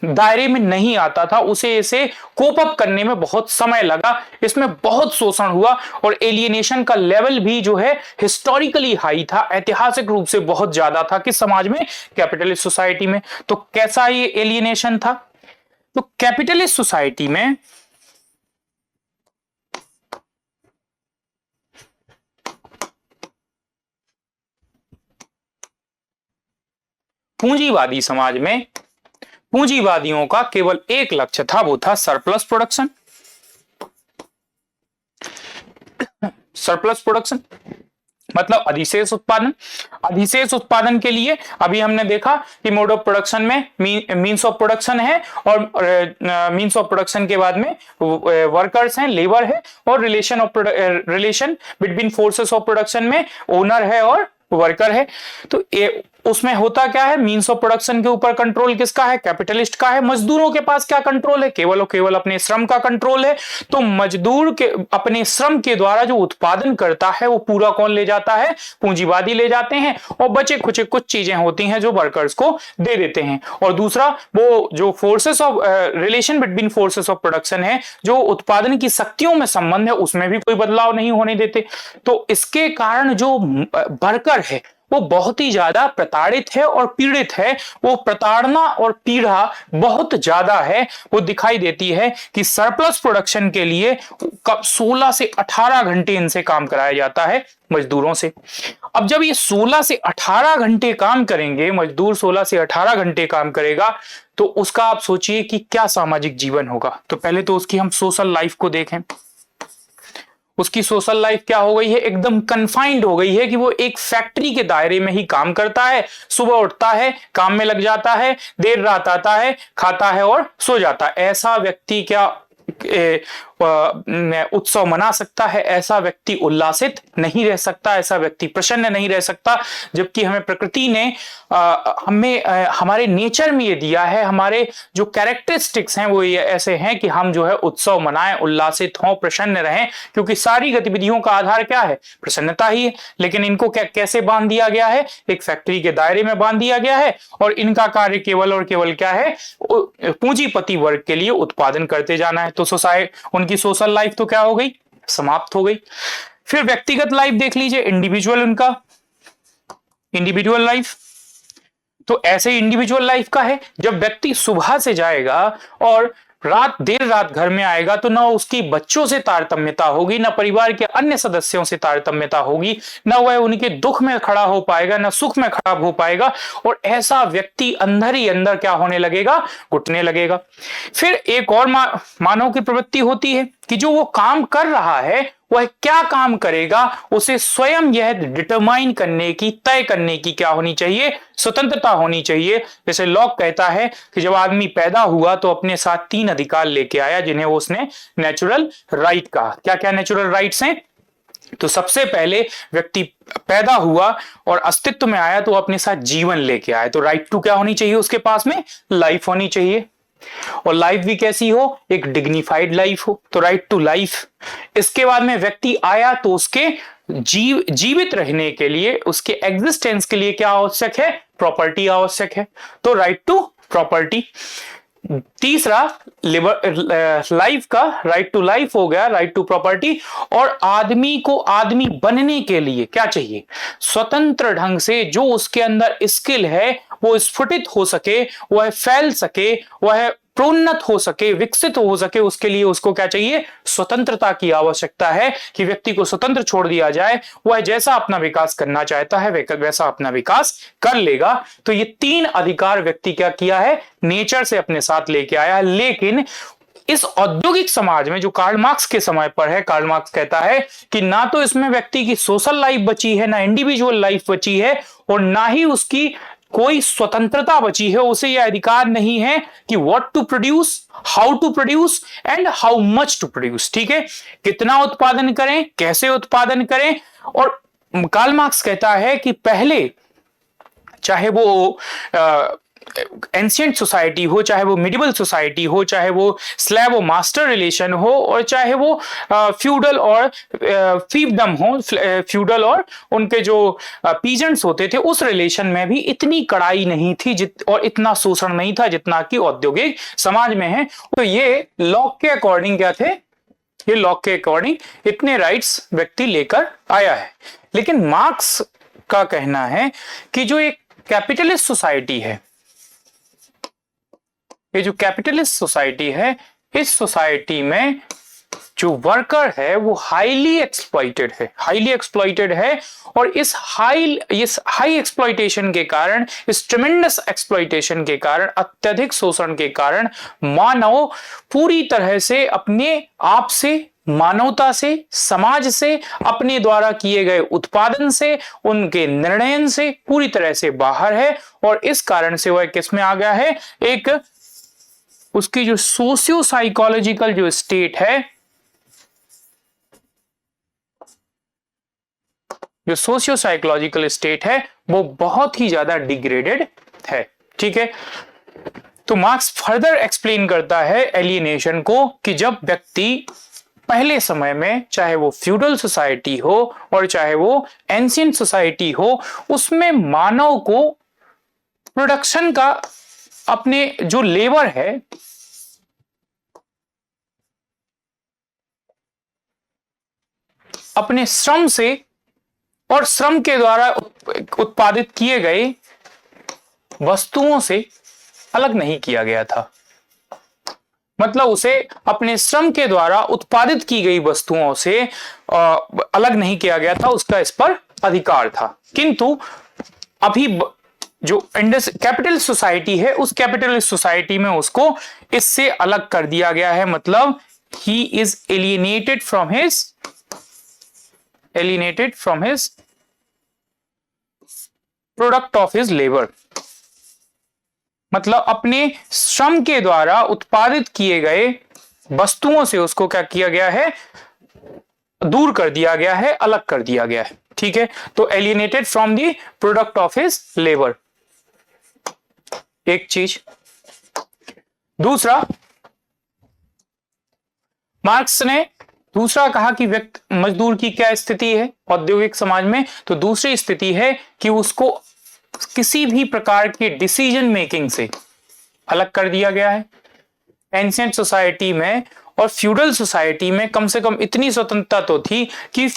दायरे में नहीं आता था। उसे इसे कोप अप करने में बहुत समय लगा, इसमें बहुत शोषण हुआ और एलियनेशन का लेवल भी जो है हिस्टोरिकली हाई था, ऐतिहासिक रूप से बहुत ज्यादा था किस समाज में, कैपिटलिस्ट सोसाइटी में। तो कैसा ये एलियनेशन था, तो कैपिटलिस्ट सोसाइटी में पूंजीवादी समाज में पूंजीवादियों का केवल एक लक्ष्य था, वो था सरप्लस प्रोडक्शन। सरप्लस प्रोडक्शन मतलब अधिशेष उत्पादन। अधिशेष उत्पादन के लिए अभी हमने देखा कि मोड ऑफ प्रोडक्शन में मीन्स ऑफ प्रोडक्शन है, और मीन्स ऑफ प्रोडक्शन के बाद में वर्कर्स हैं, लेबर है, और relation between forces of production में ओनर है और वर्कर है। तो उसमें होता क्या है, मीन्स ऑफ प्रोडक्शन के ऊपर कंट्रोल किसका है, कैपिटलिस्ट का है। मजदूरों के पास क्या कंट्रोल है, केवल और केवल अपने श्रम का कंट्रोल है। तो मजदूर के अपने श्रम के द्वारा जो उत्पादन करता है वो पूरा कौन ले जाता है, पूंजीवादी ले जाते हैं, और बचे खुचे कुछ चीजें होती हैं जो वर्कर्स को दे देते हैं। और दूसरा वो जो forces of relation between forces of production है, जो उत्पादन की शक्तियों में संबंध है, उसमें भी कोई बदलाव नहीं होने देते। तो इसके कारण जो वर्कर है वो बहुत ही ज्यादा प्रताड़ित है और पीड़ित है। वो प्रताड़ना और पीड़ा बहुत ज्यादा है। वो दिखाई देती है कि सरप्लस प्रोडक्शन के लिए 16 से 18 घंटे इनसे काम कराया जाता है मजदूरों से। अब जब ये 16 से 18 घंटे काम करेंगे, मजदूर 16 से 18 घंटे काम करेगा, तो उसका आप सोचिए कि क्या सामाजिक जीवन होगा। तो पहले तो उसकी हम सोशल लाइफ को देखें। उसकी सोशल लाइफ क्या हो गई है, एकदम कन्फाइंड हो गई है कि वो एक फैक्ट्री के दायरे में ही काम करता है। सुबह उठता है, काम में लग जाता है, देर रात आता है, खाता है और सो जाता है। ऐसा व्यक्ति क्या उत्सव मना सकता है? ऐसा व्यक्ति उल्लासित नहीं रह सकता, ऐसा व्यक्ति प्रसन्न नहीं रह सकता। जबकि हमें प्रकृति ने हमें हमारे नेचर में ये दिया है, हमारे जो कैरेक्टरिस्टिक्स हैं वो ये ऐसे हैं कि हम जो है उत्सव मनाएं, उल्लासित हों, प्रसन्न रहें, क्योंकि सारी गतिविधियों का आधार क्या है, प्रसन्नता ही है। लेकिन इनको कैसे बांध दिया गया है, एक फैक्ट्री के दायरे में बांध दिया गया है, और इनका कार्य केवल और केवल क्या है, पूंजीपति वर्ग के लिए उत्पादन करते जाना है। तो उनकी सोशल लाइफ तो क्या हो गई, समाप्त हो गई। फिर व्यक्तिगत लाइफ देख लीजिए, इंडिविजुअल, उनका इंडिविजुअल लाइफ। तो ऐसे इंडिविजुअल लाइफ का है, जब व्यक्ति सुबह से जाएगा और देर रात घर में आएगा, तो ना उसकी बच्चों से तारतम्यता होगी, ना परिवार के अन्य सदस्यों से तारतम्यता होगी, ना वह उनके दुख में खड़ा हो पाएगा, ना सुख में खड़ा हो पाएगा। और ऐसा व्यक्ति अंदर ही अंदर क्या होने लगेगा, घुटने लगेगा। फिर एक और मानव की प्रवृत्ति होती है कि जो वो काम कर रहा है वह क्या काम करेगा, उसे स्वयं यह डिटरमाइन करने की, तय करने की क्या होनी चाहिए, स्वतंत्रता होनी चाहिए। जैसे लॉक कहता है कि जब आदमी पैदा हुआ तो अपने साथ 3 अधिकार लेके आया, जिन्हें उसने नेचुरल राइट कहा। क्या क्या नेचुरल राइट्स हैं? तो सबसे पहले व्यक्ति पैदा हुआ और अस्तित्व में आया तो अपने साथ जीवन लेके आया। तो राइट टू क्या होनी चाहिए उसके पास में, लाइफ होनी चाहिए। और लाइफ भी कैसी हो, एक डिग्निफाइड लाइफ हो, तो राइट टू लाइफ। इसके बाद में व्यक्ति आया तो उसके जीवित रहने के लिए, उसके एग्जिस्टेंस के लिए क्या आवश्यक है, प्रॉपर्टी आवश्यक है, तो राइट टू प्रॉपर्टी। तीसरा लाइफ का राइट टू लाइफ हो गया, राइट टू प्रॉपर्टी। और आदमी को आदमी बनने के लिए क्या चाहिए, स्वतंत्र ढंग से जो उसके अंदर स्किल है वो स्फुटित हो सके, वह फैल सके, वह प्रोन्नत हो सके, विकसित हो सके, उसके लिए उसको क्या चाहिए, स्वतंत्रता की आवश्यकता है। कि व्यक्ति को स्वतंत्र छोड़ दिया जाए, वह जैसा अपना विकास करना चाहता है वैसा अपना विकास कर लेगा। तो ये 3 अधिकार व्यक्ति क्या किया है, नेचर से अपने साथ लेके आया है। लेकिन इस औद्योगिक समाज में जो कार्ल मार्क्स के समय पर है, कार्ल मार्क्स कहता है कि ना तो इसमें व्यक्ति की सोशल लाइफ बची है, ना इंडिविजुअल लाइफ बची है, और ना ही उसकी कोई स्वतंत्रता बची है। उसे यह अधिकार नहीं है कि what to produce, how to produce and how much to produce. ठीक है, कितना उत्पादन करें, कैसे उत्पादन करें। और कार्ल मार्क्स कहता है कि पहले चाहे वो एंशिएंट सोसाइटी हो, चाहे वो मिडिवल सोसाइटी हो, चाहे वो स्लैव और मास्टर रिलेशन हो, और चाहे वो फ्यूडल और फीवडम हो, फ्यूडल और उनके जो पीजेंट्स होते थे, उस रिलेशन में भी इतनी कड़ाई नहीं थी और इतना शोषण नहीं था जितना कि औद्योगिक समाज में है। तो ये लॉक के अकॉर्डिंग क्या थे, ये लॉक के अकॉर्डिंग इतने राइट्स व्यक्ति लेकर आया है। लेकिन मार्क्स का कहना है कि जो एक कैपिटलिस्ट सोसाइटी है, ये जो कैपिटलिस्ट सोसाइटी है, इस सोसाइटी में जो वर्कर है वो हाईली एक्सप्लॉइटेड है। और इस हाई एक्सप्लॉइटेशन के कारण, इस ट्रेमेंडस एक्सप्लॉइटेशन के कारण, अत्यधिक शोषण के कारण मानव पूरी तरह से अपने आप से मानवता से, समाज से, अपने द्वारा किए गए उत्पादन से, उनके निर्णय से पूरी तरह से बाहर है और इस कारण से वह किस में आ गया है, एक उसकी जो सोशियो साइकोलॉजिकल जो स्टेट है, जो सोशियो साइकोलॉजिकल स्टेट है वो बहुत ही ज्यादा डिग्रेडेड है। ठीक है, तो मार्क्स फर्दर एक्सप्लेन करता है एलियनेशन को कि जब व्यक्ति पहले समय में, चाहे वो फ्यूडल सोसाइटी हो और चाहे वो एंशिएंट सोसाइटी हो, उसमें मानव को प्रोडक्शन का, अपने जो लेबर है, अपने श्रम से और श्रम के द्वारा उत्पादित किए गए वस्तुओं से अलग नहीं किया गया था। मतलब उसे अपने श्रम के द्वारा उत्पादित की गई वस्तुओं से अलग नहीं किया गया था, उसका इस पर अधिकार था। किंतु अभी जो कैपिटल सोसाइटी है, उस कैपिटल सोसाइटी में उसको इससे अलग कर दिया गया है। मतलब he is alienated from his product of his labour. मतलब अपने श्रम के द्वारा उत्पादित किए गए वस्तुओं से उसको क्या किया गया है, दूर कर दिया गया है, अलग कर दिया गया है। ठीक है, तो alienated from the product of his labour, एक चीज। दूसरा, मार्क्स ने दूसरा कहा कि व्यक्ति, मजदूर की क्या स्थिति है औद्योगिक समाज में, तो दूसरी स्थिति है कि उसको किसी भी प्रकार के डिसीजन मेकिंग से अलग कर दिया गया है। एंशिएंट सोसाइटी में और फ्यूडल सोसाइटी में कम से कम इतनी स्वतंत्रता तो थी कि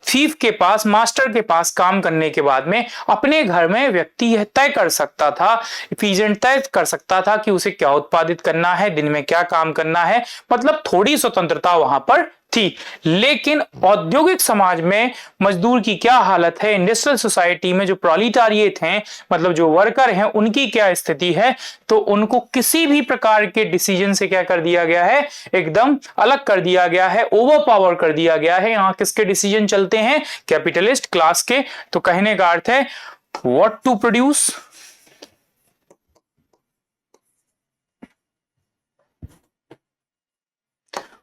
थीफ के पास, मास्टर के पास काम करने के बाद में अपने घर में व्यक्ति यह तय कर सकता था, पीजेंट तय कर सकता था कि उसे क्या उत्पादित करना है, दिन में क्या काम करना है। मतलब थोड़ी स्वतंत्रता वहां पर थी। लेकिन औद्योगिक समाज में मजदूर की क्या हालत है, इंडस्ट्रियल सोसाइटी में जो प्रोलिटारिएट हैं, मतलब जो वर्कर हैं, उनकी क्या स्थिति है, तो उनको किसी भी प्रकार के डिसीजन से क्या कर दिया गया है, एकदम अलग कर दिया गया है, ओवर पावर कर दिया गया है। यहां किसके डिसीजन चलते हैं, कैपिटलिस्ट क्लास के। तो कहने का अर्थ है what to produce,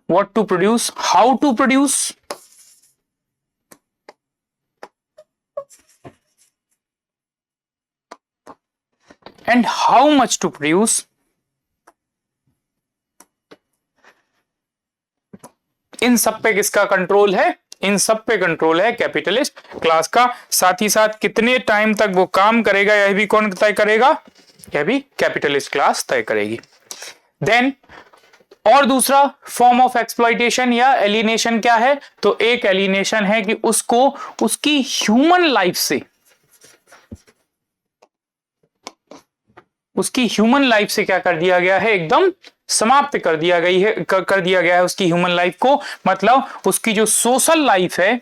what to produce, how to produce, and how much to produce, इन सब पे किसका कंट्रोल है, इन सब पे कंट्रोल है कैपिटलिस्ट क्लास का। साथ ही साथ कितने टाइम तक वो काम करेगा, यह भी कौन तय करेगा, यह भी कैपिटलिस्ट क्लास तय करेगी। देन और दूसरा फॉर्म ऑफ एक्सप्लॉइटेशन या एलिनेशन क्या है, तो एक एलिनेशन है कि उसको उसकी ह्यूमन लाइफ से, उसकी ह्यूमन लाइफ से क्या कर दिया गया है, एकदम समाप्त कर दिया गया है उसकी ह्यूमन लाइफ को। मतलब उसकी जो सोशल लाइफ है,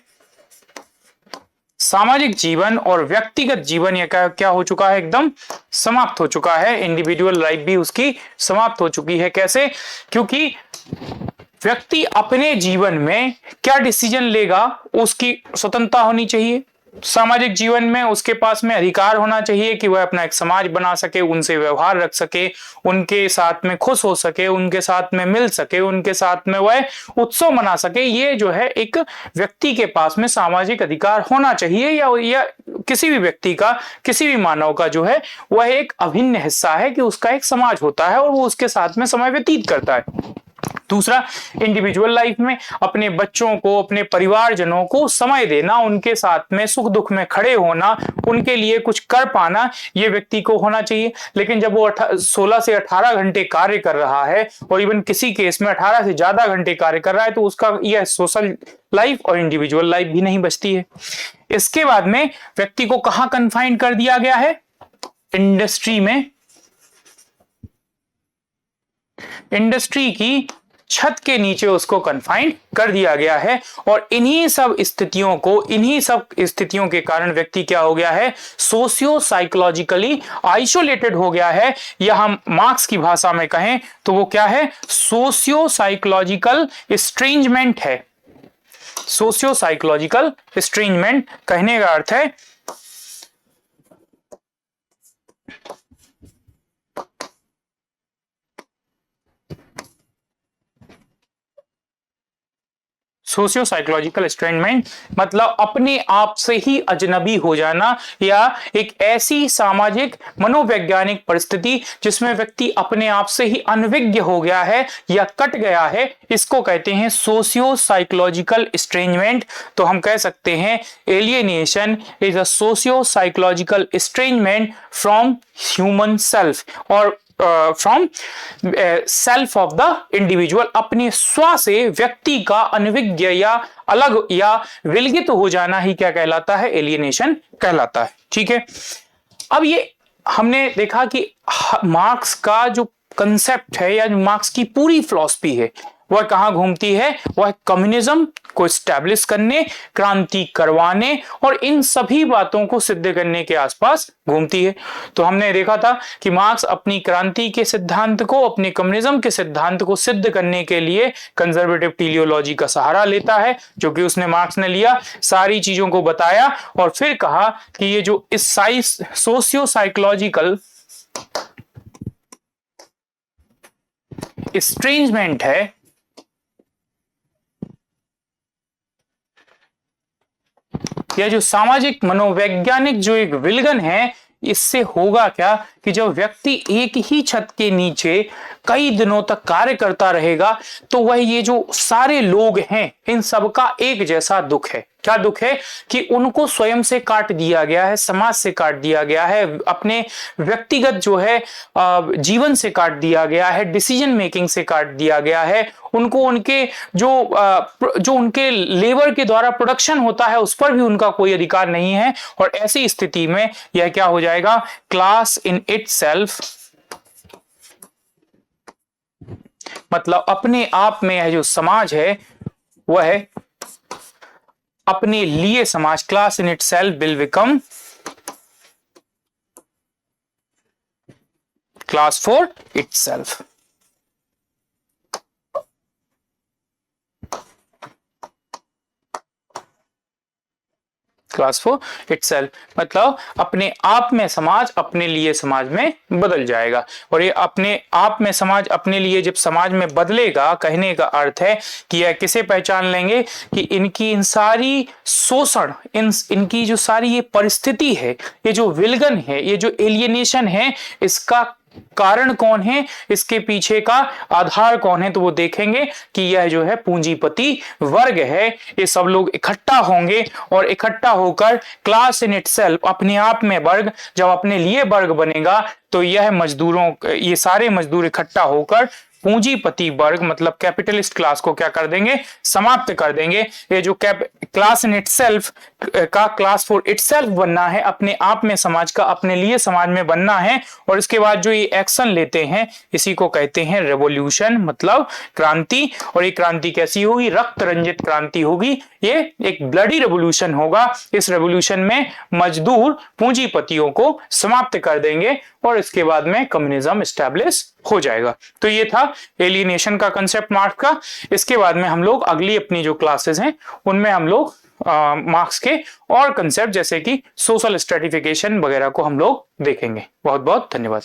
सामाजिक जीवन और व्यक्तिगत जीवन, यह क्या हो चुका है, एकदम समाप्त हो चुका है। इंडिविजुअल लाइफ भी उसकी समाप्त हो चुकी है। कैसे, क्योंकि व्यक्ति अपने जीवन में क्या डिसीजन लेगा, उसकी स्वतंत्रता होनी चाहिए। सामाजिक जीवन में उसके पास में अधिकार होना चाहिए कि वह अपना एक समाज बना सके, उनसे व्यवहार रख सके, उनके साथ में खुश हो सके, उनके साथ में मिल सके, उनके साथ में वह उत्सव मना सके। ये जो है एक व्यक्ति के पास में सामाजिक अधिकार होना चाहिए, या किसी भी व्यक्ति का, किसी भी मानव का जो है वह एक अभिन्न हिस्सा है कि उसका एक समाज होता है और वो उसके साथ में समय व्यतीत करता है। दूसरा, इंडिविजुअल लाइफ में अपने बच्चों को, अपने परिवारजनों को समय देना, उनके साथ में सुख दुख में खड़े होना, उनके लिए कुछ कर पाना, ये व्यक्ति को होना चाहिए। लेकिन जब वो 16 से 18 घंटे कार्य कर रहा है और इवन किसी केस में 18 से ज्यादा घंटे कार्य कर रहा है, तो उसका यह सोशल लाइफ और इंडिविजुअल लाइफ भी नहीं बचती है। इसके बाद में व्यक्ति को कहां कन्फाइन कर दिया गया है, इंडस्ट्री में। इंडस्ट्री की छत के नीचे उसको कन्फाइंड कर दिया गया है। और इन्हीं सब स्थितियों के कारण व्यक्ति क्या हो गया है, सोशियो साइकोलॉजिकली आइसोलेटेड हो गया है। या हम मार्क्स की भाषा में कहें तो वो क्या है, सोशियो साइकोलॉजिकल स्ट्रेंजमेंट है। सोशियो साइकोलॉजिकल स्ट्रेंजमेंट कहने का अर्थ है सोशियो साइकोलॉजिकल स्ट्रेंजमेंट मतलब अपने आप से ही अजनबी हो जाना या एक ऐसी सामाजिक मनोवैज्ञानिक परिस्थिति जिसमें व्यक्ति अपने आप से ही अनभिज्ञ हो गया है या कट गया है, इसको कहते हैं सोशियो साइकोलॉजिकल स्ट्रेंजमेंट। तो हम कह सकते हैं alienation is a socio psychological estrangement from human self और from self of the individual, अपने स्व से व्यक्ति का अनभिज्ञ या अलग या विलगित हो जाना ही क्या कहलाता है? एलियनेशन कहलाता है। ठीक है, अब ये हमने देखा कि मार्क्स का जो कंसेप्ट है या मार्क्स की पूरी फिलॉसफी है वह कहां घूमती है? वह कम्युनिज्म को स्टैब्लिश करने, क्रांति करवाने और इन सभी बातों को सिद्ध करने के आसपास घूमती है। तो हमने देखा था कि मार्क्स अपनी क्रांति के सिद्धांत को, अपने कम्युनिज्म के सिद्धांत को सिद्ध करने के लिए कंजर्वेटिव टेलियोलॉजी का सहारा लेता है, जो कि उसने मार्क्स ने लिया, सारी चीजों को बताया और फिर कहा कि ये जो इस सोशियो साइकोलॉजिकल स्ट्रेंजमेंट है, यह जो सामाजिक मनोवैज्ञानिक जो एक विलगन है, इससे होगा क्या कि जब व्यक्ति एक ही छत के नीचे कई दिनों तक कार्य करता रहेगा तो वह ये जो सारे लोग हैं इन सबका एक जैसा दुख है। क्या दुख है? कि उनको स्वयं से काट दिया गया है, समाज से काट दिया गया है, अपने व्यक्तिगत जो है जीवन से काट दिया गया है, डिसीजन मेकिंग से काट दिया गया है, उनको उनके जो उनके लेबर के द्वारा प्रोडक्शन होता है उस पर भी उनका कोई अधिकार नहीं है। और ऐसी स्थिति में यह क्या हो जाएगा? क्लास इन इटसेल्फ, मतलब अपने आप में यह जो समाज है वह अपने लिए समाज, class in itself will become class for itself. Class for itself मतलब अपने आप में समाज अपने लिए समाज में बदल जाएगा। और ये अपने आप में समाज अपने लिए जब समाज में बदलेगा, कहने का अर्थ है कि यह किसे पहचान लेंगे कि इनकी इन सारी शोषण, इनकी जो सारी ये परिस्थिति है, ये जो विलगन है, ये जो एलियनेशन है, इसका कारण कौन है, इसके पीछे का आधार कौन है, तो वो देखेंगे कि यह जो है पूंजीपति वर्ग है। ये सब लोग इकट्ठा होंगे और इकट्ठा होकर क्लास इन इटसेल्फ, अपने आप में वर्ग, जब अपने लिए वर्ग बनेगा तो यह मजदूरों, ये सारे मजदूर इकट्ठा होकर पूंजीपति वर्ग मतलब कैपिटलिस्ट क्लास को क्या कर देंगे? समाप्त कर देंगे। ये जो क्लास इन इटसेल्फ का क्लास फॉर इटसेल्फ बनना है, अपने आप में समाज का अपने लिए समाज में बनना है, और इसके बाद जो ये एक्शन लेते हैं इसी को कहते हैं रेवोल्यूशन मतलब क्रांति। और ये क्रांति कैसी होगी? रक्त रंजित क्रांति होगी, ये एक ब्लडी रेवोल्यूशन होगा। इस रेवोल्यूशन में मजदूर पूंजीपतियों को समाप्त कर देंगे और इसके बाद में कम्युनिज्म एस्टैब्लिश हो जाएगा। तो ये था एलियनेशन का कंसेप्ट मार्क्स का। इसके बाद में हम लोग अगली अपनी जो क्लासेस हैं उनमें हम लोग मार्क्स के और कंसेप्ट जैसे कि सोशल स्ट्रेटिफिकेशन वगैरह को हम लोग देखेंगे। बहुत बहुत धन्यवाद।